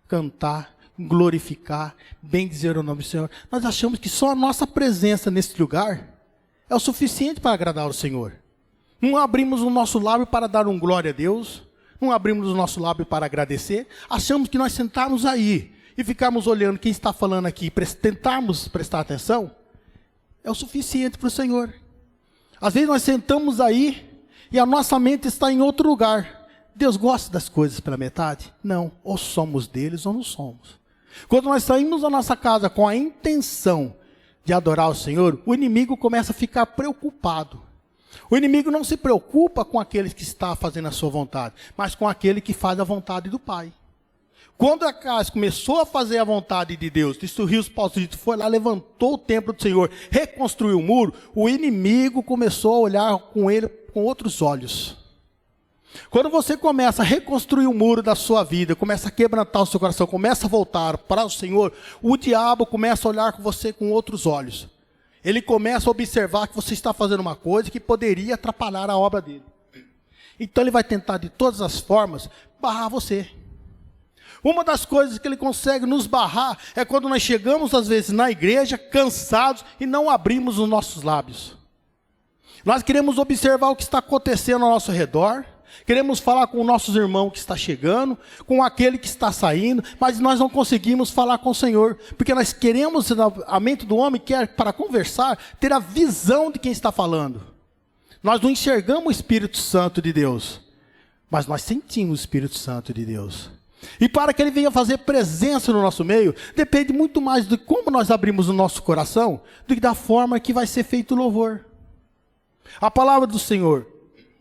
cantar, glorificar, bendizer o nome do Senhor. Nós achamos que só a nossa presença nesse lugar é o suficiente para agradar ao Senhor. Não abrimos o nosso lábio para dar um glória a Deus, não abrimos o nosso lábio para agradecer. Achamos que nós sentarmos aí e ficarmos olhando quem está falando aqui, tentarmos prestar atenção, é o suficiente para o Senhor. Às vezes nós sentamos aí e a nossa mente está em outro lugar. Deus gosta das coisas pela metade? Não, ou somos deles ou não somos. Quando nós saímos da nossa casa com a intenção de adorar o Senhor, o inimigo começa a ficar preocupado. O inimigo não se preocupa com aquele que está fazendo a sua vontade, mas com aquele que faz a vontade do Pai. Quando Acais começou a fazer a vontade de Deus, destruiu os pós-ídolos, foi lá, levantou o templo do Senhor, reconstruiu o muro, o inimigo começou a olhar com ele com outros olhos. Quando você começa a reconstruir o muro da sua vida, começa a quebrantar o seu coração, começa a voltar para o Senhor, o diabo começa a olhar com você com outros olhos. Ele começa a observar que você está fazendo uma coisa que poderia atrapalhar a obra dele. Então ele vai tentar de todas as formas barrar você. Uma das coisas que ele consegue nos barrar é quando nós chegamos às vezes na igreja cansados e não abrimos os nossos lábios. Nós queremos observar o que está acontecendo ao nosso redor, queremos falar com os nossos irmãos que está chegando, com aquele que está saindo, mas nós não conseguimos falar com o Senhor, porque nós queremos, a mente do homem quer, para conversar, ter a visão de quem está falando. Nós não enxergamos o Espírito Santo de Deus, mas nós sentimos o Espírito Santo de Deus. E para que ele venha fazer presença no nosso meio, depende muito mais de como nós abrimos o nosso coração, do que da forma que vai ser feito o louvor. A palavra do Senhor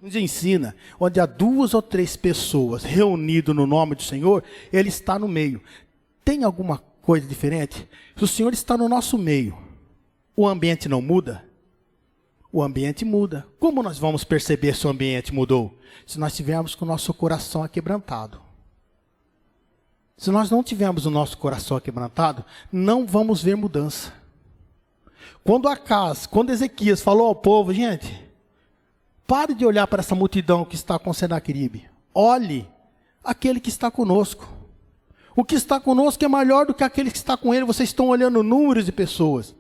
nos ensina, onde há 2 ou 3 pessoas reunidas no nome do Senhor, Ele está no meio. Tem alguma coisa diferente? Se o Senhor está no nosso meio, o ambiente não muda? O ambiente muda. Como nós vamos perceber se o ambiente mudou? Se nós tivermos com o nosso coração aquebrantado. Se nós não tivermos o nosso coração aquebrantado, não vamos ver mudança. Quando Ezequias falou ao povo: gente, pare de olhar para essa multidão que está com Senaqueribe. Olhe aquele que está conosco. O que está conosco é maior do que aquele que está com ele. Vocês estão olhando números de pessoas.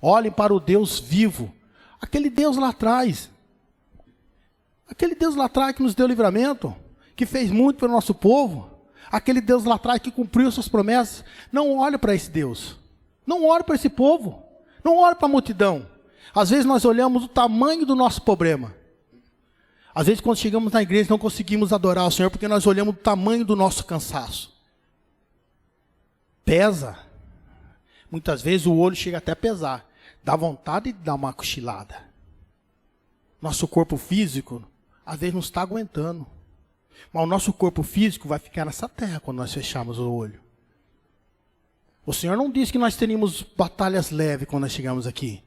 Olhem para o Deus vivo. Aquele Deus lá atrás. Aquele Deus lá atrás que nos deu livramento. Que fez muito pelo nosso povo. Aquele Deus lá atrás que cumpriu suas promessas. Não olhe para esse Deus. Não olhe para esse povo. Não olhe para a multidão. Às vezes nós olhamos o tamanho do nosso problema. Às vezes quando chegamos na igreja não conseguimos adorar o Senhor porque nós olhamos o tamanho do nosso cansaço. Pesa. Muitas vezes o olho chega até a pesar. Dá vontade de dar uma cochilada. Nosso corpo físico, às vezes, não está aguentando. Mas o nosso corpo físico vai ficar nessa terra quando nós fecharmos o olho. O Senhor não disse que nós teríamos batalhas leves quando nós chegamos aqui.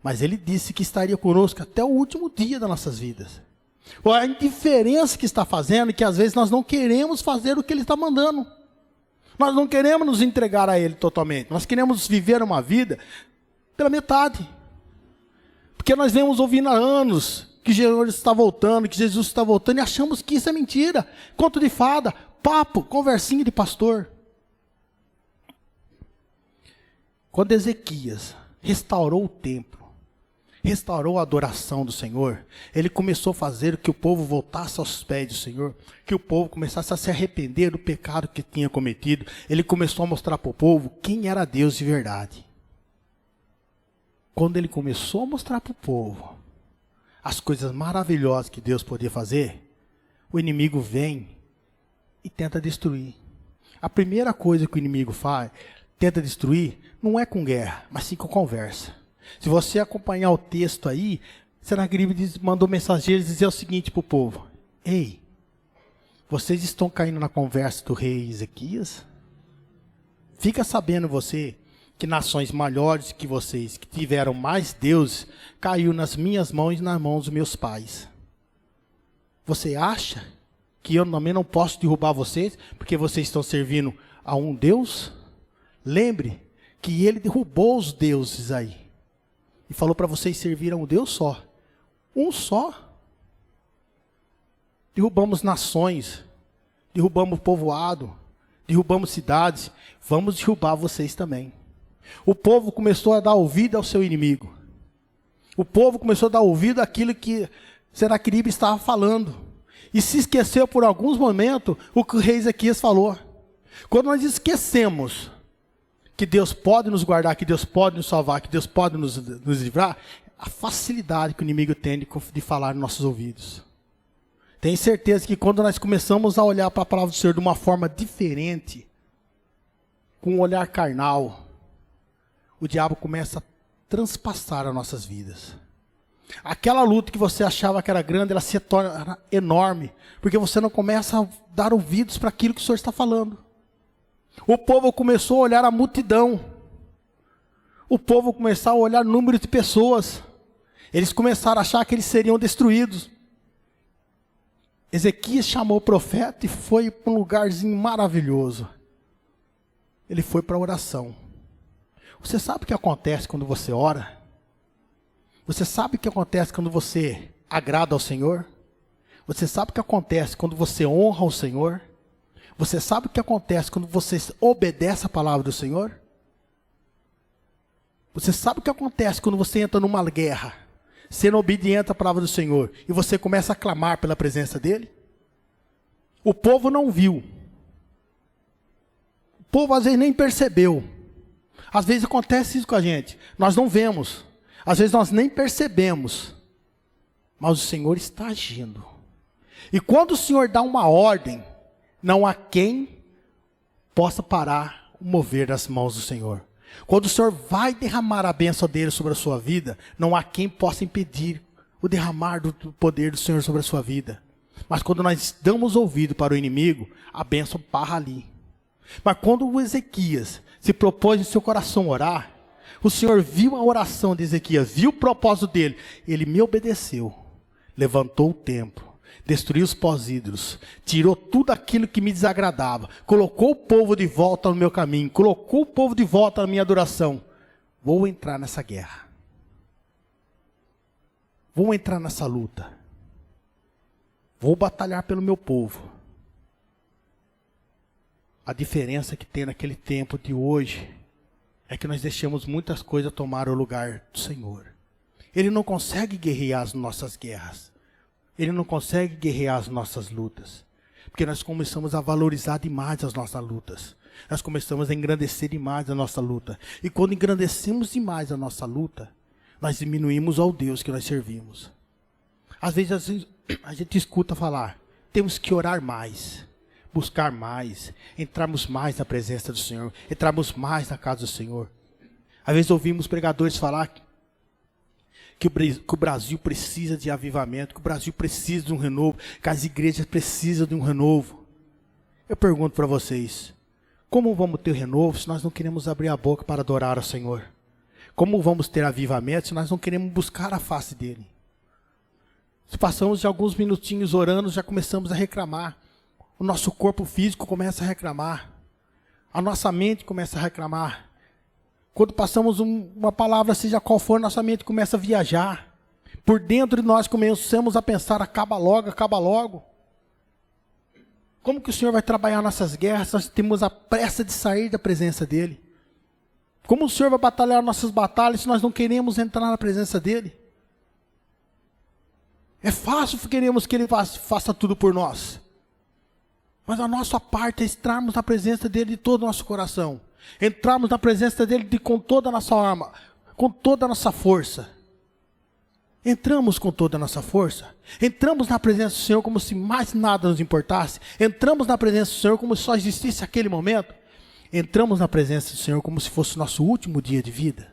Mas Ele disse que estaria conosco até o último dia das nossas vidas. A indiferença que está fazendo é que às vezes nós não queremos fazer o que Ele está mandando. Nós não queremos nos entregar a Ele totalmente. Nós queremos viver uma vida pela metade. Porque nós vemos ouvindo há anos que Jesus está voltando, que Jesus está voltando, e achamos que isso é mentira. Conto de fada, papo, conversinha de pastor. Quando Ezequias restaurou o templo, restaurou a adoração do Senhor, ele começou a fazer que o povo voltasse aos pés do Senhor, que o povo começasse a se arrepender do pecado que tinha cometido. Ele começou a mostrar para o povo quem era Deus de verdade. Quando ele começou a mostrar para o povo as coisas maravilhosas que Deus podia fazer, o inimigo vem e tenta destruir. A primeira coisa que o inimigo faz, tenta destruir, não é com guerra, mas sim com conversa. Se você acompanhar o texto aí, Senaqueribe mandou mensageiros dizer o seguinte para o povo: ei, vocês estão caindo na conversa do rei Ezequias? Fica sabendo você que nações maiores que vocês, que tiveram mais deuses, caiu nas minhas mãos e nas mãos dos meus pais. Você acha que eu também não posso derrubar vocês, porque vocês estão servindo a um Deus? Lembre que ele derrubou os deuses aí. E falou para vocês servir a um Deus só. Um só. Derrubamos nações, derrubamos povoado, derrubamos cidades. Vamos derrubar vocês também. O povo começou a dar ouvido ao seu inimigo. O povo começou a dar ouvido àquilo que Senaqueribe estava falando. E se esqueceu por alguns momentos o que o rei Ezequias falou. Quando nós esquecemos que Deus pode nos guardar, que Deus pode nos salvar, que Deus pode nos livrar, a facilidade que o inimigo tem de falar nos nossos ouvidos. Tenho certeza que quando nós começamos a olhar para a palavra do Senhor de uma forma diferente, com um olhar carnal, o diabo começa a transpassar as nossas vidas. Aquela luta que você achava que era grande, ela se torna enorme, porque você não começa a dar ouvidos para aquilo que o Senhor está falando. O povo começou a olhar a multidão. O povo começou a olhar o número de pessoas. Eles começaram a achar que eles seriam destruídos. Ezequias chamou o profeta e foi para um lugarzinho maravilhoso. Ele foi para a oração. Você sabe o que acontece quando você ora? Você sabe o que acontece quando você agrada ao Senhor? Você sabe o que acontece quando você honra o Senhor? Você sabe o que acontece quando você obedece a palavra do Senhor? Você sabe o que acontece quando você entra numa guerra, sendo obediente à palavra do Senhor, e você começa a clamar pela presença dEle? O povo não viu. O povo às vezes nem percebeu. Às vezes acontece isso com a gente. Nós não vemos. Às vezes nós nem percebemos. Mas o Senhor está agindo. E quando o Senhor dá uma ordem, não há quem possa parar o mover das mãos do Senhor. Quando o Senhor vai derramar a bênção dele sobre a sua vida, não há quem possa impedir o derramar do poder do Senhor sobre a sua vida. Mas quando nós damos ouvido para o inimigo, a bênção parra ali. Mas quando o Ezequias se propôs em seu coração orar, o Senhor viu a oração de Ezequias, viu o propósito dele. Ele me obedeceu, levantou o templo, destruiu os pós-ídolos, tirou tudo aquilo que me desagradava, colocou o povo de volta no meu caminho, colocou o povo de volta na minha adoração. Vou entrar nessa guerra. Vou entrar nessa luta. Vou batalhar pelo meu povo. A diferença que tem naquele tempo de hoje é que nós deixamos muitas coisas tomar o lugar do Senhor. Ele não consegue guerrear as nossas guerras. Ele não consegue guerrear as nossas lutas. Porque nós começamos a valorizar demais as nossas lutas. Nós começamos a engrandecer demais a nossa luta. E quando engrandecemos demais a nossa luta, nós diminuímos ao Deus que nós servimos. Às vezes a gente escuta falar, temos que orar mais, buscar mais, entrarmos mais na presença do Senhor, entrarmos mais na casa do Senhor. Às vezes ouvimos pregadores falar que o Brasil precisa de avivamento, que o Brasil precisa de um renovo, que as igrejas precisam de um renovo. Eu pergunto para vocês, como vamos ter renovo se nós não queremos abrir a boca para adorar ao Senhor? Como vamos ter avivamento se nós não queremos buscar a face dele? Se passamos de alguns minutinhos orando, já começamos a reclamar. O nosso corpo físico começa a reclamar. A nossa mente começa a reclamar. Quando passamos uma palavra, seja qual for, nossa mente começa a viajar. Por dentro de nós começamos a pensar, acaba logo, acaba logo. Como que o Senhor vai trabalhar nossas guerras? Nós temos a pressa de sair da presença dele. Como o Senhor vai batalhar nossas batalhas se nós não queremos entrar na presença dele? É fácil, queremos que ele faça tudo por nós. Mas a nossa parte é entrarmos na presença dele de todo o nosso coração. Entrarmos na presença dele com toda a nossa alma, com toda a nossa força. Entramos com toda a nossa força. Entramos na presença do Senhor como se mais nada nos importasse. Entramos na presença do Senhor como se só existisse aquele momento. Entramos na presença do Senhor como se fosse o nosso último dia de vida.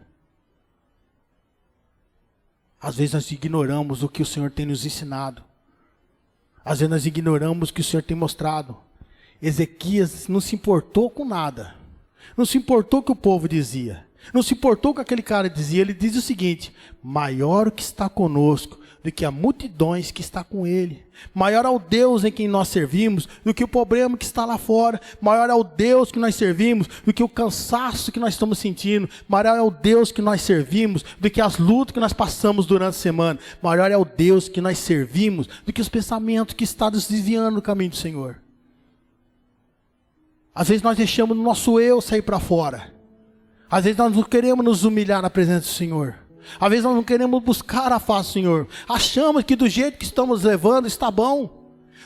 Às vezes nós ignoramos o que o Senhor tem nos ensinado. Às vezes nós ignoramos o que o Senhor tem mostrado. Ezequias não se importou com nada. Não se importou com o que o povo dizia. Não se importou com o que aquele cara dizia. Ele diz o seguinte: maior o que está conosco do que a multidões que está com ele. Maior é o Deus em quem nós servimos do que o problema que está lá fora. Maior é o Deus que nós servimos do que o cansaço que nós estamos sentindo. Maior é o Deus que nós servimos do que as lutas que nós passamos durante a semana. Maior é o Deus que nós servimos do que os pensamentos que estão nos desviando do caminho do Senhor. Às vezes nós deixamos o nosso eu sair para fora. Às vezes nós não queremos nos humilhar na presença do Senhor. Às vezes nós não queremos buscar a face do Senhor. Achamos que do jeito que estamos levando está bom.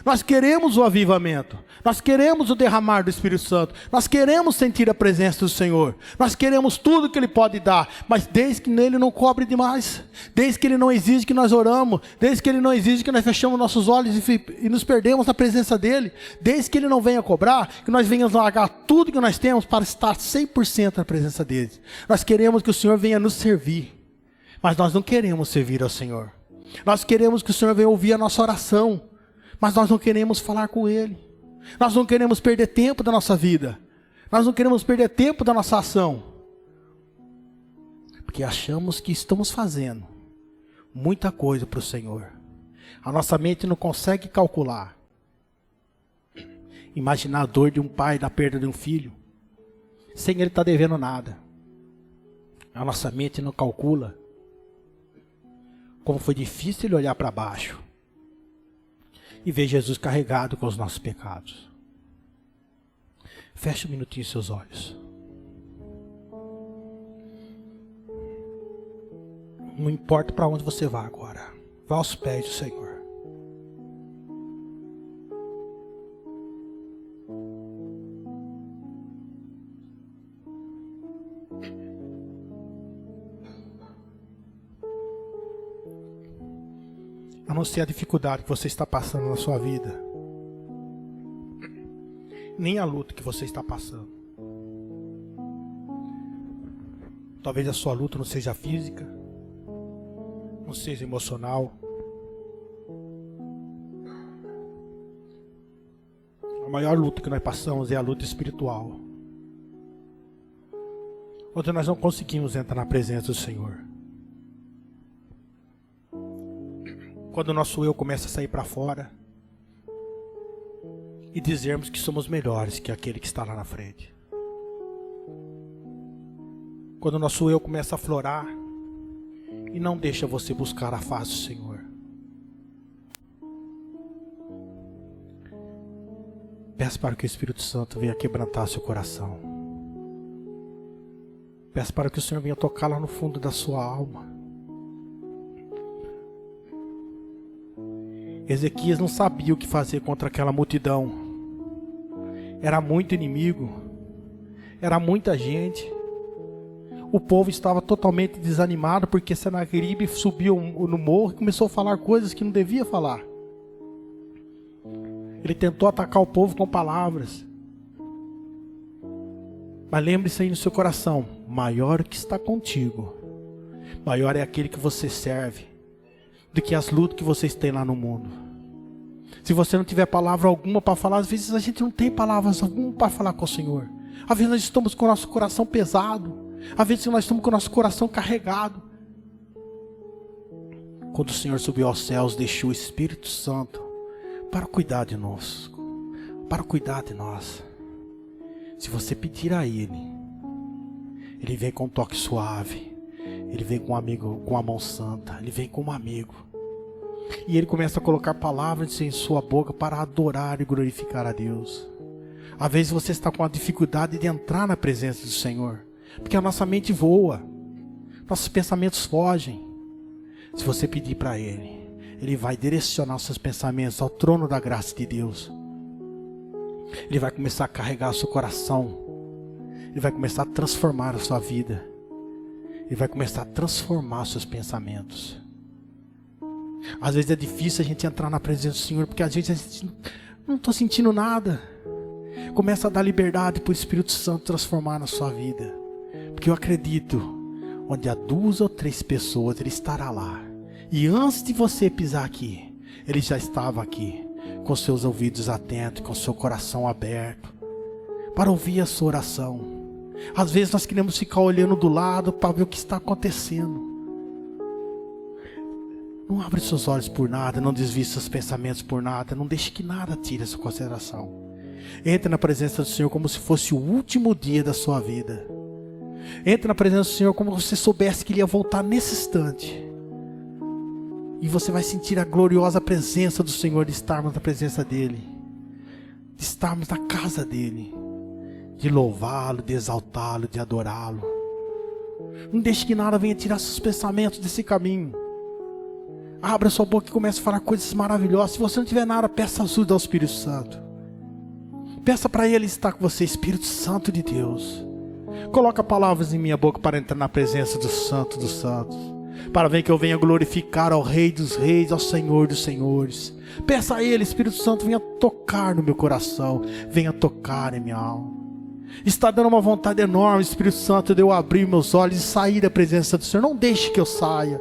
Nós queremos o avivamento. Nós queremos o derramar do Espírito Santo. Nós queremos sentir a presença do Senhor. Nós queremos tudo que Ele pode dar. Mas desde que nele não cobre demais. Desde que Ele não exige que nós oramos. Desde que Ele não exige que nós fechamos nossos olhos e nos perdemos na presença dEle. Desde que Ele não venha cobrar, que nós venhamos largar tudo que nós temos para estar 100% na presença dEle. Nós queremos que o Senhor venha nos servir. Mas nós não queremos servir ao Senhor. Nós queremos que o Senhor venha ouvir a nossa oração. Mas nós não queremos falar com Ele. Nós não queremos perder tempo da nossa vida. Nós não queremos perder tempo da nossa ação. Porque achamos que estamos fazendo muita coisa para o Senhor. A nossa mente não consegue calcular. Imaginar a dor de um pai da perda de um filho. Sem ele estar devendo nada. A nossa mente não calcula. Como foi difícil ele olhar para baixo e ver Jesus carregado com os nossos pecados. Feche um minutinho seus olhos. Não importa para onde você vá agora. Vá aos pés do Senhor. A não ser a dificuldade que você está passando na sua vida, nem a luta que você está passando. Talvez a sua luta não seja física, não seja emocional. A maior luta que nós passamos é a luta espiritual, onde nós não conseguimos entrar na presença do Senhor. Quando o nosso eu começa a sair para fora e dizermos que somos melhores que aquele que está lá na frente. Quando o nosso eu começa a aflorar e não deixa você buscar a face do Senhor. Peça para que o Espírito Santo venha quebrantar seu coração. Peça para que o Senhor venha tocar lá no fundo da sua alma. Ezequias não sabia o que fazer contra aquela multidão. Era muito inimigo. Era muita gente. O povo estava totalmente desanimado porque Senaqueribe subiu no morro e começou a falar coisas que não devia falar. Ele tentou atacar o povo com palavras. Mas lembre-se aí no seu coração: maior que está contigo Maior é aquele que você serve do que as lutas que vocês têm lá no mundo. Se você não tiver palavra alguma para falar, às vezes a gente não tem palavras alguma para falar com o Senhor. Às vezes nós estamos com o nosso coração pesado. Às vezes nós estamos com o nosso coração carregado. Quando o Senhor subiu aos céus, deixou o Espírito Santo para cuidar de nós. Para cuidar de nós. Se você pedir a Ele, Ele vem com um toque suave. Ele vem com um amigo, com a mão santa. Ele vem como um amigo. E Ele começa a colocar palavras em sua boca para adorar e glorificar a Deus. Às vezes você está com a dificuldade de entrar na presença do Senhor. Porque a nossa mente voa. Nossos pensamentos fogem. Se você pedir para Ele, Ele vai direcionar os seus pensamentos ao trono da graça de Deus. Ele vai começar a carregar o seu coração. Ele vai começar a transformar a sua vida. Ele vai começar a transformar os seus pensamentos. Às vezes é difícil a gente entrar na presença do Senhor, porque às vezes a gente não está sentindo nada. Começa a dar liberdade para o Espírito Santo transformar na sua vida. Porque eu acredito, onde há 2 ou 3 pessoas, Ele estará lá. E antes de você pisar aqui, Ele já estava aqui, com seus ouvidos atentos, com seu coração aberto, para ouvir a sua oração. Às vezes nós queremos ficar olhando do lado para ver o que está acontecendo. Não abre seus olhos por nada, não desvie seus pensamentos por nada, não deixe que nada tire a sua consideração. Entre na presença do Senhor como se fosse o último dia da sua vida. Entre na presença do Senhor como se você soubesse que Ele ia voltar nesse instante. E você vai sentir a gloriosa presença do Senhor, de estarmos na presença dEle, de estarmos na casa dEle, de louvá-lo, de exaltá-lo, de adorá-lo. Não deixe que nada venha tirar seus pensamentos desse caminho. Abra sua boca e comece a falar coisas maravilhosas. Se você não tiver nada, peça ajuda ao Espírito Santo. Peça para Ele estar com você, Espírito Santo de Deus. Coloca palavras em minha boca para entrar na presença do Santo dos Santos. Para ver que eu venha glorificar ao Rei dos Reis, ao Senhor dos Senhores. Peça a Ele, Espírito Santo, venha tocar no meu coração. Venha tocar em minha alma. Está dando uma vontade enorme, Espírito Santo, de eu abrir meus olhos e sair da presença do Senhor. Não deixe que eu saia.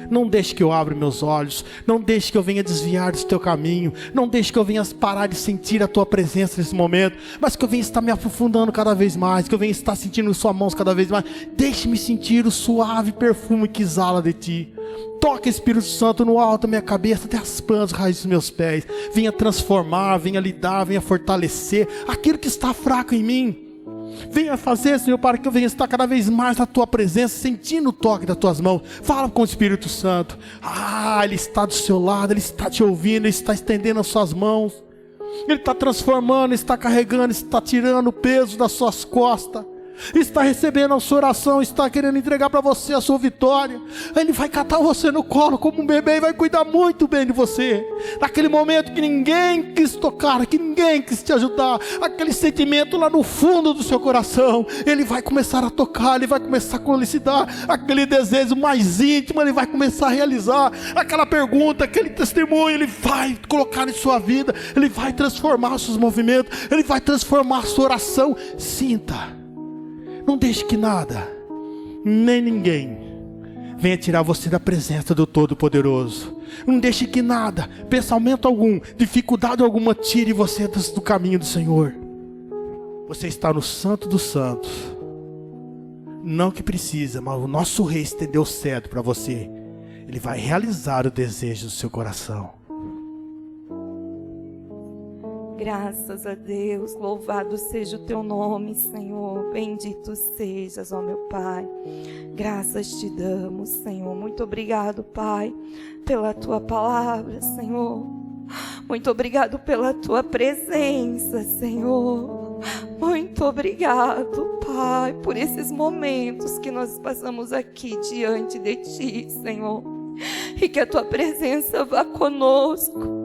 Não deixe que eu abra meus olhos. Não deixe que eu venha desviar do teu caminho. Não deixe que eu venha parar de sentir a tua presença nesse momento. Mas que eu venha estar me aprofundando cada vez mais. Que eu venha estar sentindo suas mãos cada vez mais. Deixe-me sentir o suave perfume que exala de ti. Toque, Espírito Santo, no alto da minha cabeça, até as plantas, raízes dos meus pés. Venha transformar, venha lidar, venha fortalecer aquilo que está fraco em mim. Venha fazer, Senhor, para que eu venha estar cada vez mais na Tua presença, sentindo o toque das Tuas mãos. Fala com o Espírito Santo. Ele está do seu lado, Ele está te ouvindo, Ele está estendendo as suas mãos. Ele está transformando, está carregando, está tirando o peso das suas costas. Está recebendo a sua oração, está querendo entregar para você a sua vitória. Ele vai catar você no colo como um bebê e vai cuidar muito bem de você. Naquele momento que ninguém quis tocar, que ninguém quis te ajudar, aquele sentimento lá no fundo do seu coração, Ele vai começar a tocar, Ele vai começar a solicitar aquele desejo mais íntimo, Ele vai começar a realizar aquela pergunta, aquele testemunho, Ele vai colocar em sua vida, Ele vai transformar os seus movimentos, Ele vai transformar a sua oração. Sinta. Não deixe que nada, nem ninguém, venha tirar você da presença do Todo-Poderoso. Não deixe que nada, pensamento algum, dificuldade alguma, tire você do caminho do Senhor. Você está no Santo dos Santos. Não que precisa, mas o nosso Rei estendeu o cetro para você. Ele vai realizar o desejo do seu coração. Graças a Deus, louvado seja o teu nome, Senhor. Bendito sejas, ó meu Pai. Graças te damos, Senhor. Muito obrigado, Pai, pela tua palavra, Senhor. Muito obrigado pela tua presença, Senhor. Muito obrigado, Pai, por esses momentos que nós passamos aqui diante de ti, Senhor. E que a tua presença vá conosco.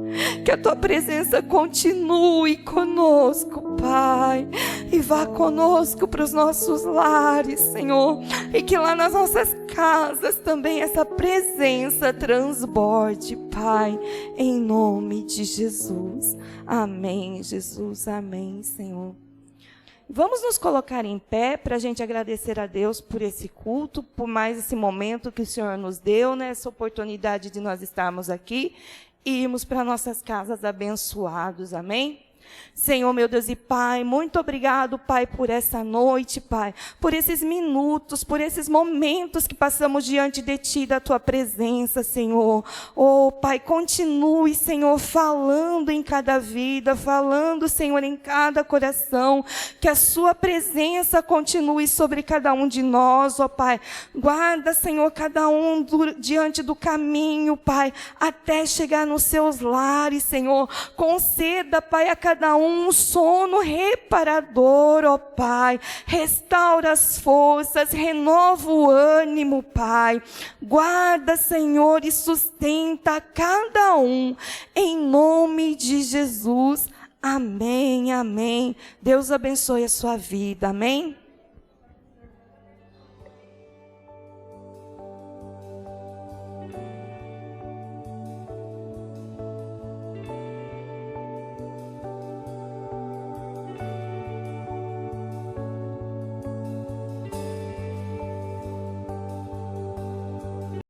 Que a tua presença continue conosco, Pai. E vá conosco para os nossos lares, Senhor. E que lá nas nossas casas também essa presença transborde, Pai. Em nome de Jesus. Amém, Jesus. Amém, Senhor. Vamos nos colocar em pé para a gente agradecer a Deus por esse culto, por mais esse momento que o Senhor nos deu, né? Essa oportunidade de nós estarmos aqui e irmos para nossas casas abençoados, amém? Senhor, meu Deus e Pai, muito obrigado, Pai, por essa noite, Pai, por esses minutos, por esses momentos que passamos diante de Ti, da Tua presença, Senhor. Oh, Pai, continue, Senhor, falando em cada vida, falando, Senhor, em cada coração, que a Sua presença continue sobre cada um de nós, ó Pai. Guarda, Senhor, cada um diante do caminho, Pai, até chegar nos seus lares, Senhor. Conceda, Pai, a cada um sono reparador, ó Pai. Restaura as forças, renova o ânimo, Pai. Guarda, Senhor, e sustenta cada um, em nome de Jesus. Amém, amém. Deus abençoe a sua vida, amém.